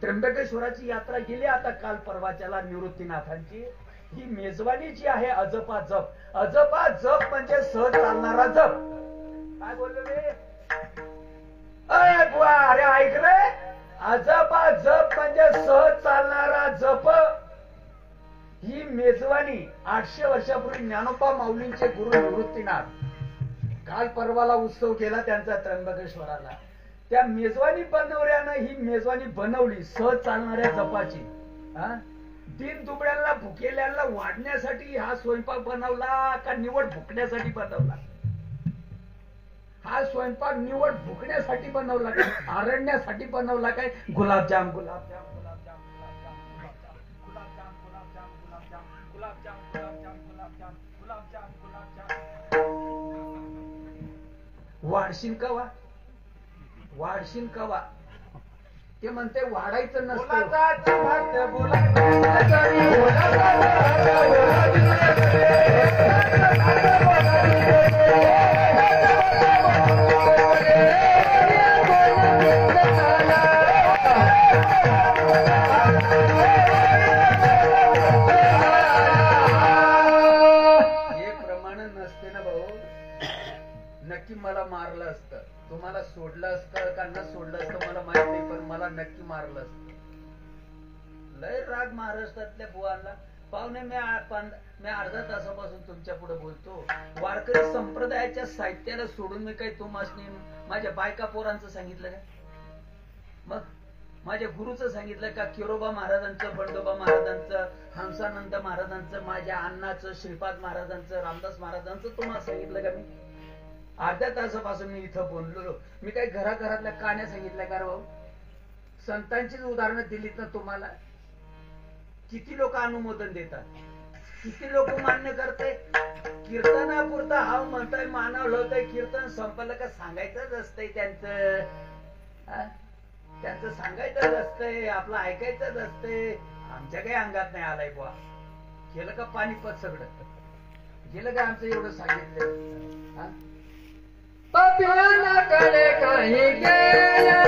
त्र्यंबकेश्वराची यात्रा गेली आता काल परवाच्याला निवृत्तीनाथांची. ही मेजवानी जी आहे अजपा जप, अजपा जप म्हणजे सहज चालणारा जप. काय बोललो मी, अरे ऐक रे, अजपा जप म्हणजे सहज चालणारा जप. ही मेजवानी 800 वर्षापूर्वी ज्ञानोबा माऊलींचे गुरु निवृत्तीनाथ, काल परवाला उत्सव केला त्यांचा त्र्यंबकेश्वराला. त्या मेजवानी बनवण्यानं ही मेजवानी बनवली सहज चालणाऱ्या जपाची. दीन दुबड्यांना भुकेल्यांना वाढण्यासाठी हा स्वयंपाक बनवला का निवड भुकण्यासाठी बनवला. हा स्वयंपाक निवड भुकण्यासाठी बनवला काय, आरण्यासाठी बनवला काय. गुलाबजाम गुलाबजाम गुलाबजाम गुलाबजाम गुलाबजाम गुलाबजाम गुलाबजाम गुलाबजाम गुलाबजाम गुलाबजाम गुलाबजाम. वाढशील कवा, वाढशील कवा. ते म्हणते वाढायचं नसतं. मला मारलं असतं. तुम्हाला सोडलं असतं का न सोडलं असतं मला माहित नाही, पण मला नक्की मारलं असतं. लय राग महाराष्ट्रातल्या बुवांना. पाहुणे मी अर्धा तासापासून तुमच्या पुढे बोलतो. वारकरी संप्रदायाच्या साहित्याला सोडून मी काही तुम्हाला माझ्या बायका पोरांचं सांगितलं का? मग माझ्या गुरुचं सांगितलं का? किरोबा महाराजांचं, बंडोबा महाराजांचं, हंसानंद महाराजांचं, माझ्या अण्णाचं, श्रीपाद महाराजांचं, रामदास महाराजांचं तुम्हाला सांगितलं का? मी अर्ध्या तासापासून मी इथं बोललो. मी काही घराघरातल्या कहाण्या सांगितल्या का भाऊ? संतांचीच उदाहरणं दिलीत ना तुम्हाला. किती लोक अनुमोदन देतात, किती लोक मान्य करताय. कीर्तनापुरता हाव म्हणताय, मानवलं होतंय, कीर्तन संपलं का सांगायचंच असतंय त्यांचं. त्यांचं सांगायचंच असतंय, आपलं ऐकायचंच असतंय. आमच्या काही अंगात नाही आलाय बुवा. केलं का पाणीपत सगळं? गेलं का आमचं एवढं सांगितलं? पापियानाकडे काही गेल्या,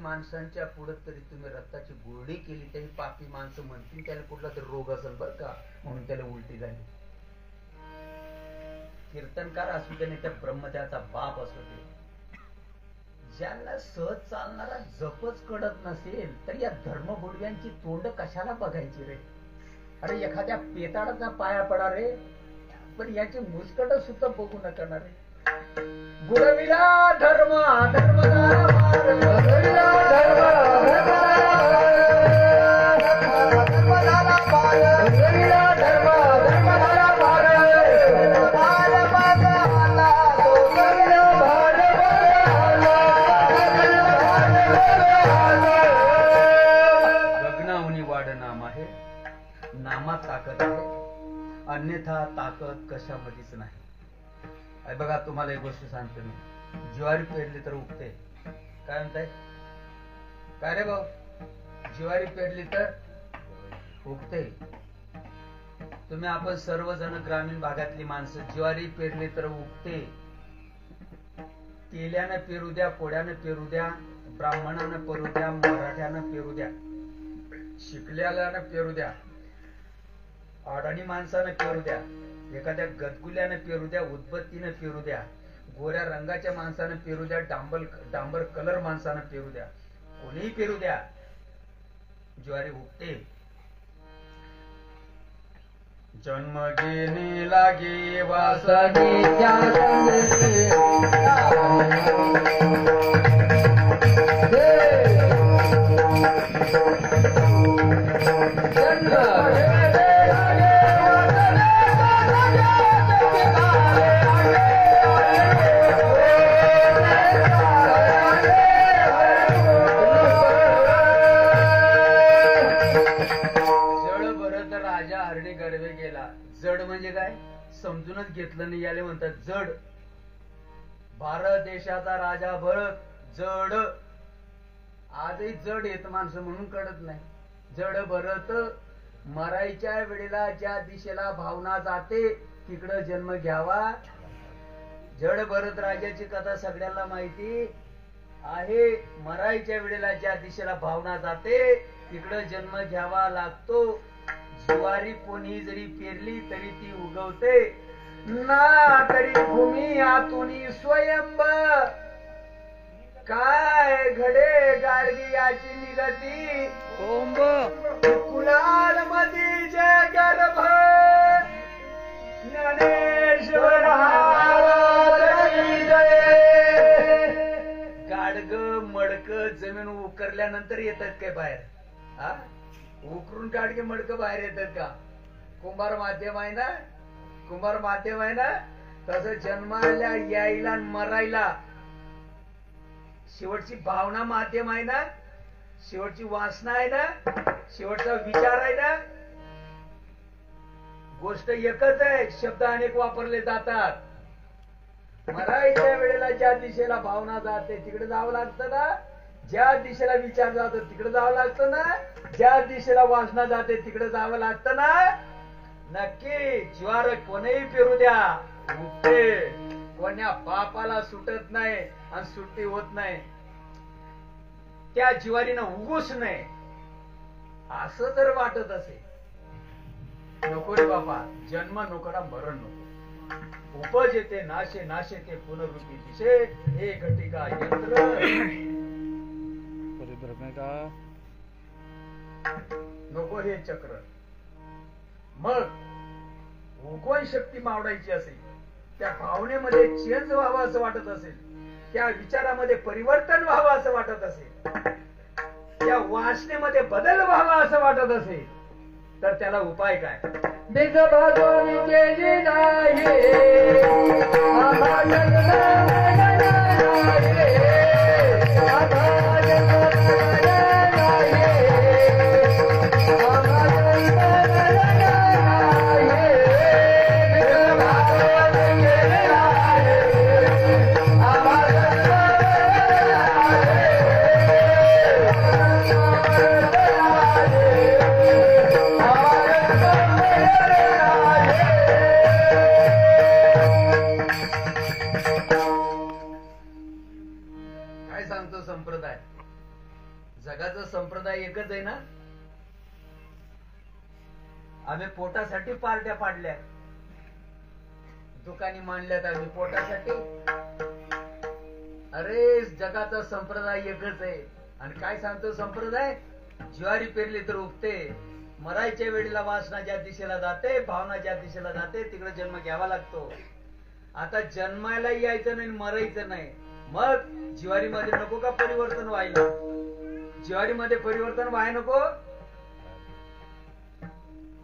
माणसांच्या पुढे तरी तुम्ही रक्ताची गुरडी केली तरी पापी माणसं म्हणतील त्याला कुठला तरी रोग असेल बर का, म्हणून त्याला उलटी झाली. कीर्तनकार असू दे नाही त्या ब्रह्मदेवाचा बाप असू दे, ज्याला सहज चालणारा जपच कडत नसेल तर या धर्मगुडव्यांची तोंड कशाला बघायची रे? अरे एखाद्या पेताडाचा पाया पडा रे, पण याची मुस्कट सुद्धा बघू नका ना रे. गुरविला धर्म गगनाहुनी वाढ नाम आहे, नामात ताकद आहे, अन्यथा ताकद कशामध्येच नाही. बघा तुम्हाला एक गोष्ट सांगतो मी, ज्वारी पेरली तर उगते. काय म्हणताय? काय रे भाऊ? ज्वारी पेरली तर उगते. तुम्ही आपण सर्वजण ग्रामीण भागातली माणसं, ज्वारी पेरली तर उगते. तेल्यानं पेरू द्या, कोड्यानं पेरू द्या, ब्राह्मणानं पेरू द्या, मराठ्यानं पेरू द्या, शिकल्यानं पेरू द्या, अडाणी माणसानं पेरू द्या, एखाद्या गदगुल्यानं पेरू द्या, उदबत्तीनं पेरू द्या, गोऱ्या रंगाच्या माणसानं पेरू द्या, डांबर कलर माणसानं पेरू द्या, कोणीही पेरू द्या, ज्वारी उगते. जन्म घेणे लागे वासगीच्या जड म्हणजे काय समजूनच घेतलं नाही. याले म्हणतात जड. भारत देशाचा राजा भरत जड. आजही जड येत माणसं म्हणून कळत नाही. जड भरत मरायच्या वेळेला ज्या दिशेला भावना जाते तिकडं जन्म घ्यावा. जड भरत राजाची कथा सगळ्यांना माहिती आहे. मरायच्या वेळेला ज्या दिशेला भावना जाते तिकडं जन्म घ्यावा लागतो. ज्वारी कोणी जरी पेरली तरी ती उगवते ना, तरी भूमी आतून स्वयंभ. काय घडे गाडगी याची निगती कुलाल मधीचे गर्भ. ज्ञानेश्वर गाडग मडक जमीन उकरल्यानंतर येतात काय बाहेर? हा? उकरून काढके मडकं बाहेर येतात का? कुंभार माध्यम आहे ना, कुंभार माध्यम आहे ना. तसं जन्माला यायला आणि मरायला शेवटची भावना माध्यम आहे ना, शेवटची वासना आहे ना, शेवटचा विचार आहे ना. गोष्ट एकच आहे, शब्द अनेक वापरले जातात. मरायच्या वेळेला ज्या दिशेला भावना जाते तिकडे जावं लागतं ना, ज्या दिशेला विचार जातो तिकडे जावं लागतं ना, ज्या दिशेला वासना जाते तिकडे जावं लागतं ना. नक्की ज्वार कोणीही पेरू द्या, उठते. कोण्या बापाला सुटत नाही आणि सुट्टी होत नाही. त्या ज्वारीनं उगूच नाही असं जर वाटत असेल, नको रे बापा, जन्म नकोडा मरण नको. उपज येते नाशे, नाशे ते पुनरुक्ती दिशे, हे घटिका यंत्र परिभ्रमे का नको हे चक्र. मग उगवण शक्ती मावडायची असेल, त्या भावनेमध्ये चेंज व्हावा असं वाटत असेल, त्या विचारामध्ये परिवर्तन व्हावं असं वाटत असेल, त्या वासनेमध्ये बदल व्हावा असं वाटत असेल, तर त्याला उपाय काय? बीज भाजून केली नाही संप्रदाय. जगाचा संप्रदाय एकच आहे ना. आम्ही पोटासाठी पार्ट्या पाडल्या, दुकानी मांडल्यात आम्ही पोटासाठी. अरे जगाचा संप्रदाय एकच आहे. आणि काय सांगतो संप्रदाय? ज्वारी पेरली तर उगते, मरायच्या वेळेला वासना ज्या दिशेला जाते, भावना ज्या दिशेला जाते तिकडे जन्म घ्यावा लागतो. आता जन्मायला यायचं नाही, मरायचं नाही. मग ज्वारीमध्ये नको का परिवर्तन व्हायला? ज्वारीमध्ये परिवर्तन व्हाय नको?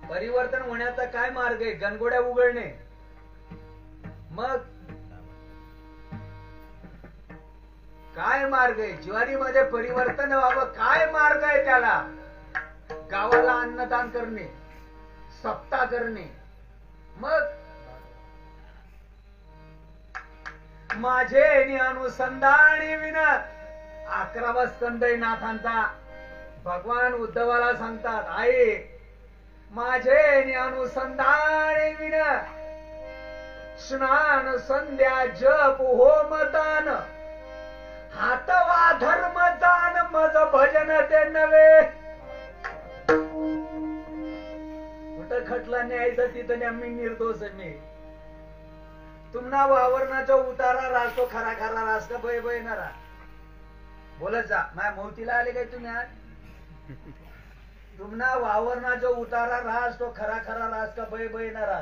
परिवर्तन होण्याचा काय मार्ग आहे? गणगोड्या उघडणे. मग काय मार्ग आहे? ज्वारीमध्ये परिवर्तन व्हावं काय मार्ग आहे त्याला? गावाला अन्नदान करणे, सप्ताह करणे. मग माझे अनुसंधानी विन 11वा स्कंद नाथांचा. भगवान उद्धवाला सांगतात, आई माझे अनुसंधानी विन स्नान संध्या जप होम दान हातवा धर्म दान मज भजन ते नव्हे. कुठं खटला न्यायचं तिथं आम्ही निर्दोष. मी तुम्हाला वावरणाचा उतारा राजतो खरा खरा राज का भय भयणारा बोलत जा. माझ्या मोतीला आले काय तुम्ही? आज तुम्हाला वावरणाचा उतारा राज तो खरा खरा राज का भय भयणारा?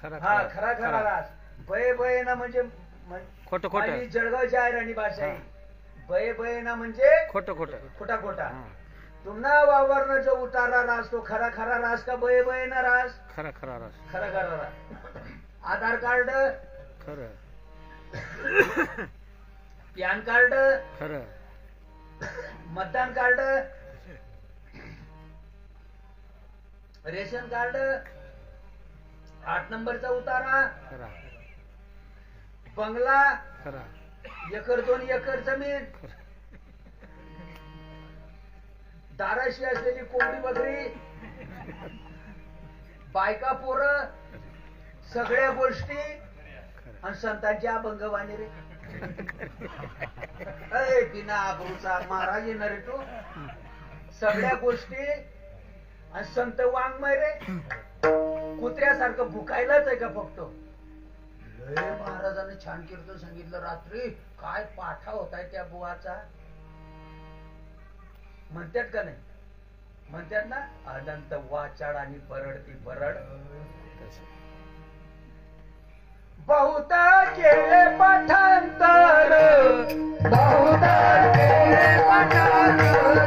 हा खरा खरा राज. भय भयना म्हणजे खोट खोट, जळगावची आयराणी भाषा आहे. भय भयना म्हणजे खोट खोट, खोटा खोटा. तुम्हाला वावरणाचा उतारा राज तो खरा खरा राज का भय भयना राज? खरा खरा राज, खरा खरा राज. आधार कार्ड खरं, पॅन कार्ड खरं, मतदान कार्ड, रेशन कार्ड, 8 नंबरचा उतारा, खरा, बंगला, खरा, 1-2 एकर जमीन, दाराशी असलेली कोंबडी बकरी, बायका पोरं, सगळ्या गोष्टी आणि संतांची अभंगवाणी रे. अरे बिना आबरूचा महाराज येणार रे तू. सगळ्या गोष्टी आणि संत वाङ्मय रे. कुत्र्यासारखं भुकायलाच आहे का फक्त? लय महाराजांनी छान कीर्तन सांगितलं रात्री. काय पाठा होताय त्या बुवाचा. म्हणतात का नाही? म्हणतात ना, अनंत वाचाड आणि बरडती बरड. बहुत केले पाठांतर, बहुत केले पाठांतर,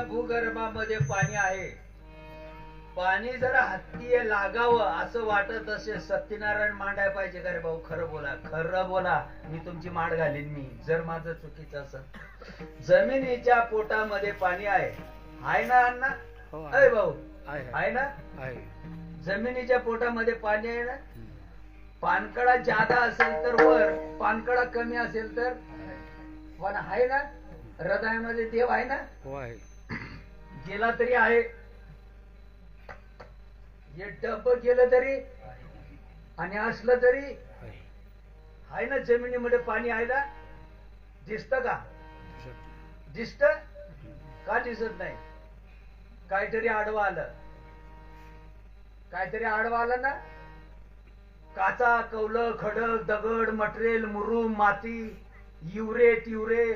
भूगर्भामध्ये पाणी आहे. पाणी जरा हत्ती लागावं असं वाटत असेल सत्यनारायण मांडाय पाहिजे का रे भाऊ? खरं बोला, खरं बोला. मी तुमची मांड घालीन मी जर माझं चुकीचं असेल. जमिनीच्या पोटामध्ये पाणी आहे ना अण्णा? हो, अरे भाऊ आहे. आहे ना? आहे. जमिनीच्या पोटामध्ये पाणी आहे ना? पानकडा जादा असेल तर वर, पानकडा कमी असेल तर पण आहे ना? हृदयामध्ये देव आहे ना? हो, आहे. गेला तरी आहे, हे डब गेलं तरी आणि असलं तरी आहे. आहे ना? जमिनीमध्ये पाणी आहे ना? दिसत का? दिसत का? दिसत नाही. काहीतरी आडवं आलं, काहीतरी आडवं आलं ना? काचा, कौलं, खडक, दगड, मटेरियल, मुरुम, माती, युरे तिवरे,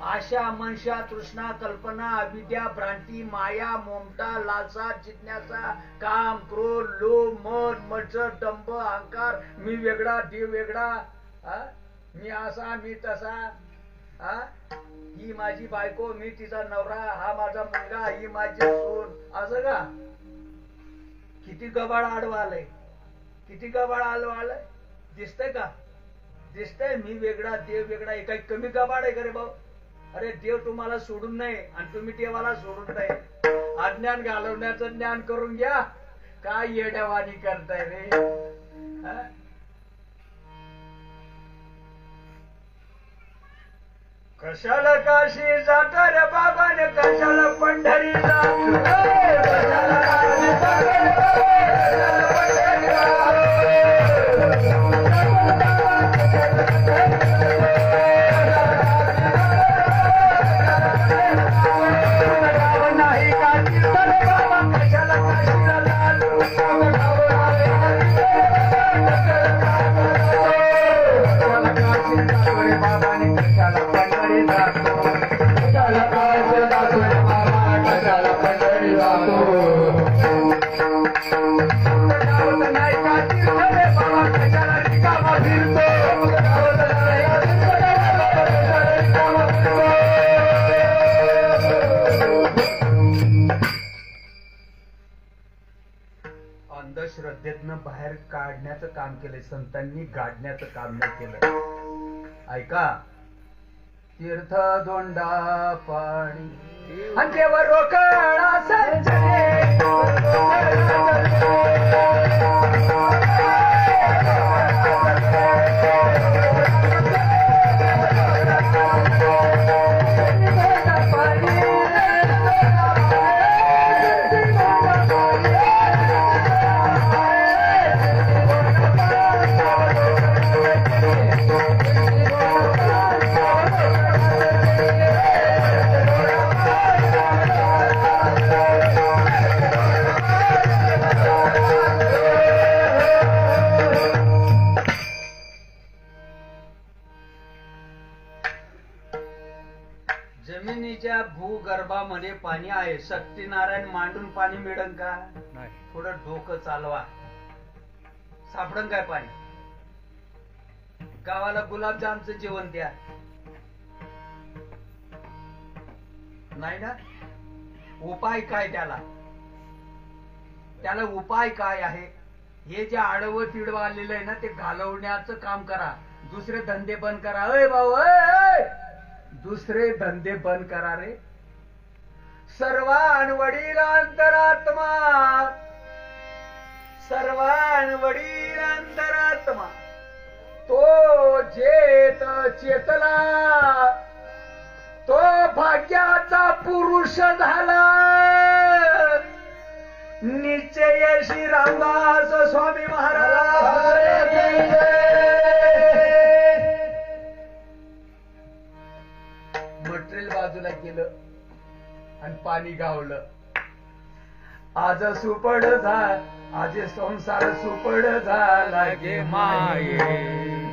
आशा, मनशा, तृष्णा, कल्पना, अविद्या, भ्रांती, माया, मोमटा, लालसा, जिज्ञासा, काम, क्रोध, लोभ, मन, मत्सर, दंभ, अहंकार, मी वेगळा, देव वेगळा, मी असा, मी तसा, ही माझी बायको, मी तिचा नवरा, हा माझा मुलगा, ही माझी सून, असं का? किती गबाळ आडवा आलंय, किती गबाळ आडवा आलंय. दिसतंय का? दिसतंय मी वेगळा, देव वेगळा. हे काही कमी गबाळ आहे का रे भाऊ? अरे देव तुम्हाला सोडून नाही आणि तुम्ही देवाला सोडून नाही. अज्ञान घालवण्याचं ज्ञान करून घ्या. काय येड्यावानी करताय रे? कशाला काशी जात रे बाबाने, कशाला पंढरी अंधश्रद्धेतनं बाहेर काढण्याचं काम केलंय संतांनी, गाडण्याचं काम नाही केलं. ऐका, तीर्थ दोंडा पाणी आणि देव रोकडा संजय, जमिनीच्या भूगर्भामध्ये पाणी आहे. सत्यनारायण मांडून पाणी मिळन का? नाही. थोडं डोकं चालवा, सापडन काय पाणी? गावाला गुलाबजामचं जेवण द्या, नाही ना? उपाय काय त्याला? त्याला उपाय काय आहे? हे जे आडवं तिडवं आलेलं आहे ना, ते घालवण्याचं काम करा. दुसरे धंदे बंद करा. अय भाऊ, दुसरे धंदे बंद करा रे. सर्वान वडील अंतरात्मा, सर्वान वडील अंतरात्मा, तो जेत चेतला, तो भाग्याचा पुरुष झाला. निश्चय श्री रामदास स्वामी महाराज. मटेरियल बाजूला केलं आणि पाणी गावलं. आज सुपड आज संसार सुपड झाला गे माये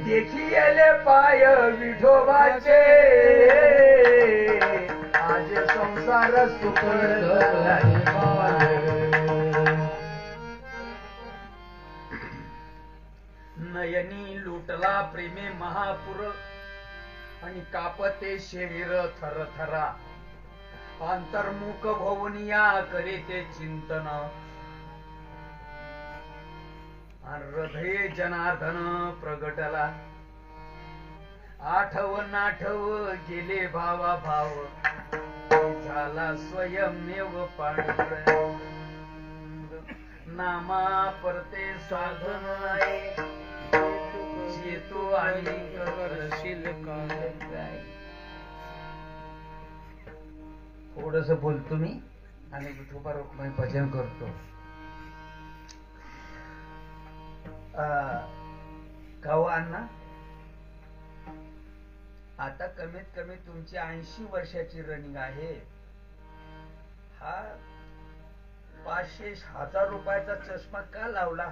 देखिले पाय विठोबाचे आज संसार सुपड झाला गे माये नयनी लुटला प्रेमे महापुर आणि कापते शरीर थरथरा अंतर्मुख भवनिया करे ते चिंतन हृदय जनार्दन प्रगटला आठव नाठव गेले भावा भाव झाला स्वयमेव पांडुरंग नामा परते साधन आहे चेतू आणि करशील काय थोडस बोलतो मी आणि विठोबा रुक्मिणी भजन करतो. गाव अण्णा आता कमीत कमी तुमची 80 वर्षाची रनिंग आहे. हा 500,000 रुपयाचा चष्मा का लावला?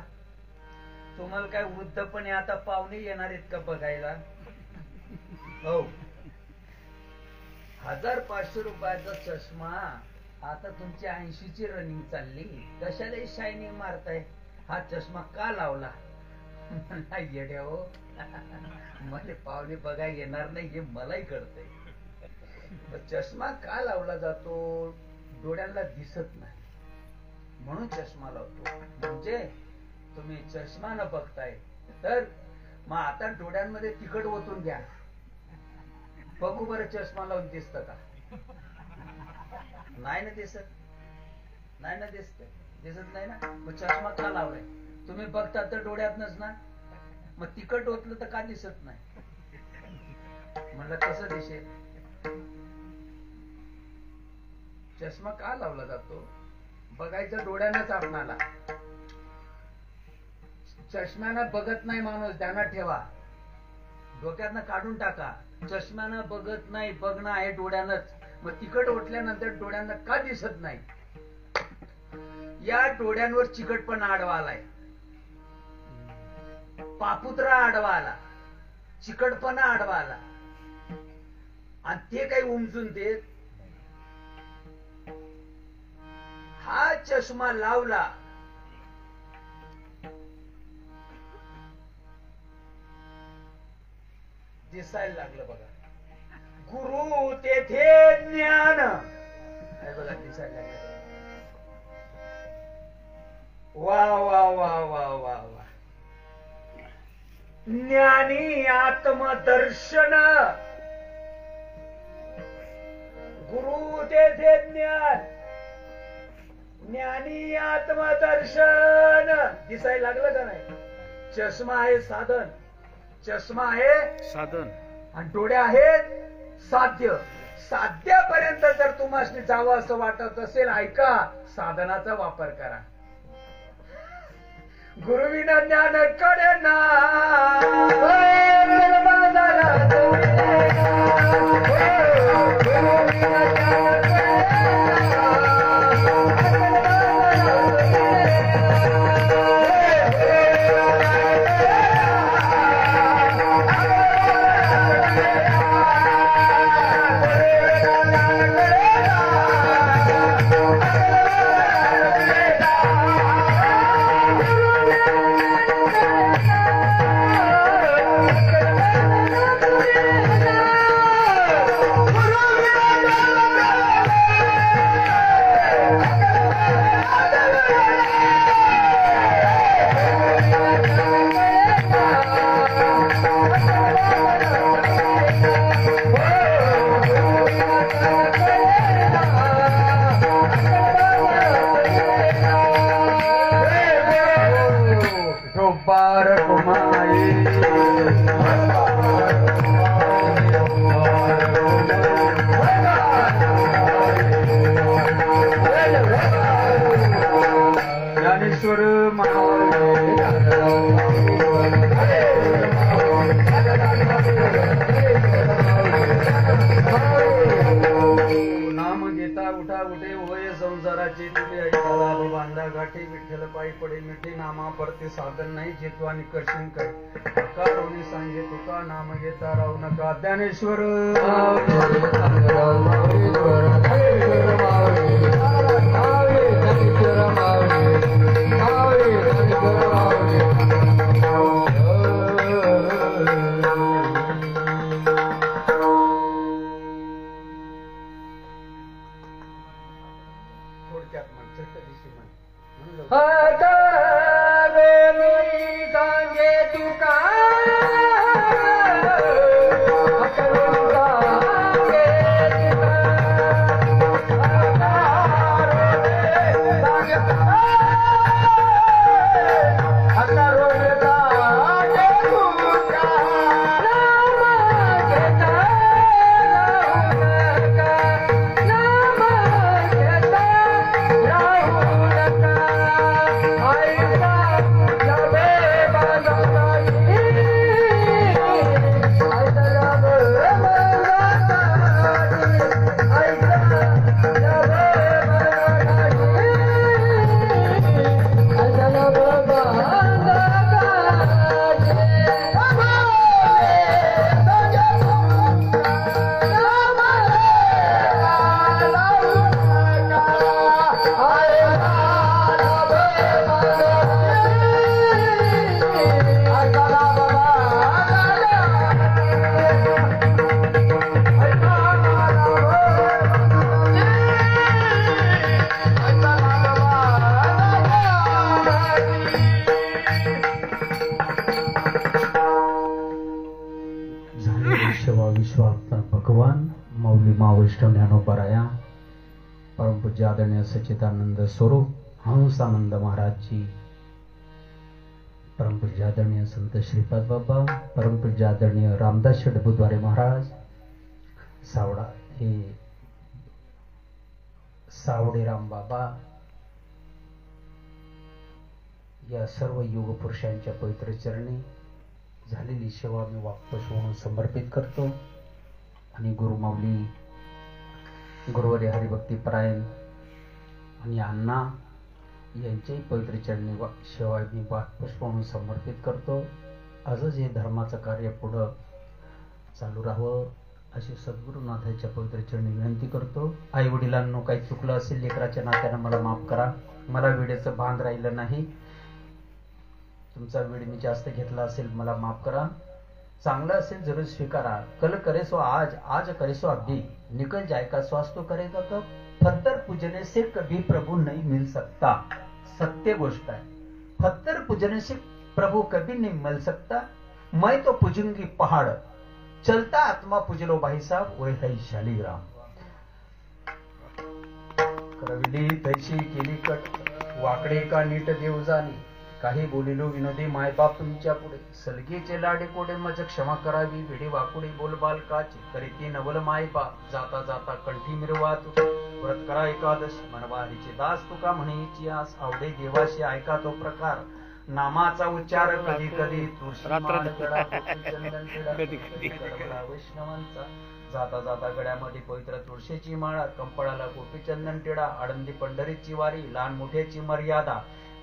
तुम्हाला काय वृद्धपणे आता पाहुणे येणार आहेत का बघायला? हो 1500 रुपयाचा चष्मा आता तुमची 80ची रनिंग चालली कशाला शायनिंग मारताय? हा चष्मा का लावला? येड्या हो मला पाहुणे बघायला येणार नाही हे मलाही कळतंय. चष्मा का लावला जातो? डोळ्यांना दिसत नाही म्हणून चष्मा लावतो. म्हणजे तुम्ही चष्मा न बघताय तर मग आता डोळ्यांमध्ये तिखट ओतून घ्या बघू बरं चष्मा लावून दिसत का? नाही ना दिसत. नाही ना दिसत नाही ना. मग चष्मा का लावलाय? तुम्ही बघता तर डोळ्यातनच ना. मग तिखट ओतलं तर का दिसत नाही? म्हणलं कसं दिसेल? चष्मा का लावला जातो? बघायचं डोळ्यानंच आपणाला. चष्म्यानं बघत नाही माणूस ध्यानात ठेवा. डोक्यातनं काढून टाका. चष्म्यानं बघत नाही बघणं आहे डोळ्यानंच. मग तिखट ओतल्यानंतर डोळ्यांना का दिसत नाही? या डोळ्यांवर चिकटपणा आडवा आलाय. पापुत्रा आडवा आला. चिकटपणा आडवा आला आणि ते काही उमजून देत. हा चष्मा लावला दिसायला लागलं बघा. गुरु तेथे ज्ञान बघा दिसायला लागलं. वा वा वा वा वा वा. ज्ञानी आत्मदर्शन गुरु तेथे ज्ञान. ज्ञानी आत्मदर्शन दिसायला लागलं का नाही? चष्मा आहे साधन. चष्मा आहे साधन आणि डोळे आहेत साध्य. साध्यापर्यंत जर तुम्हाला जावं असं वाटत असेल ऐका साधनाचा वापर करा. गुरुविना ज्ञान कडे ना नाम घेता उठा उठे होय संसाराची तुझे ऐकाला बाबा विठी नामा परते साधन नाही जेतो आणि करशील काय कारोनी सांगे तुका नाम घेता राहू नका ज्ञानेश्वर थोडक्यात म्हण चट्ट दिशी म्हण सांगे तुका भगवान मौली मा वैष्णव ज्ञानोपराया परमपूज्य आदरणीय सच्चिदानंद स्वरूप हंसानंद महाराज जी, परमपूज्य आदरणीय संत श्रीपाद बाबा, परमपूज्य आदरणीय रामदास शेठ बुधवारे महाराज सावडा, हे सावडे राम बाबा, या सर्व युग पुरुषांच्या पवित्र चरणी झालेली सेवा मी वापस म्हणून समर्पित करतो आणि गुरुमाऊली गुरुवारी हरिभक्ती परायण आणि अण्णा यांच्याही पवित्र चरणी सेवा मी वापस म्हणून समर्पित करतो. आजच हे धर्माचं कार्य पुढं चालू राहावं अशी सद्गुरुनाथाच्या पवित्र चरणी विनंती करतो. आई वडिलांनो काही चुकलं असेल लेकराच्या नात्यानं मला माफ करा. मला वेळेचं भान राहिलं नाही, तुमचा वेळ मी जास्त घेतला असेल मला माफ करा. चांगलं असेल जरूर स्वीकारा. कल करे सो आज, आज करे सो अभी, निकल जाएगा स्वास्थ्य करेगा कब, पत्थर पूजने से कभी प्रभु नहीं मिल सकता. सत्य गोष्ट है, पत्थर पूजने से प्रभु कभी नहीं मिल सकता. मैं तो पूजूंगी पहाड़, चलता आत्मा पूजलो भाई साहब, वह है शालिग्राम. करविली तैशी केली कट, वाकडे का नीट देव जाणी, काही बोलिलो विनोदी मायबाप तुमच्या पुढे, सलगीचे लाडे कोडे मज क्षमा करावी, विडी वाकुडी बोलबाल काची, करीती नवल मायबाप, जाता जाता कंठी मिरवा तू, व्रत करा एकादश, मनवारीचे दास तुका म्हणेची आस, आवडे देवाशी ऐका तो प्रकार, नामाचा उच्चार कधी कधी तुळशी माळ करा, चंदन टिळा वैष्णवांचा, जाता जाता गड्यामध्ये पवित्र तुळशीची माळा, कंपळाला गोपी चंदन टिळा, आळंदी पंढरीची वारी, लहान मोठ्याची मर्यादा,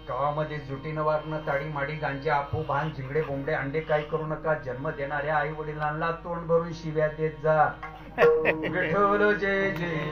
गावामध्ये जुटीनं वागणं, ताडी माडी गांजे आपू भान, जिंगडे बोंबडे अंडे काय करू नका. जन्म देणाऱ्या आई वडिलांना तोंड भरून शिव्या देत जा. विठ्ठल जय जय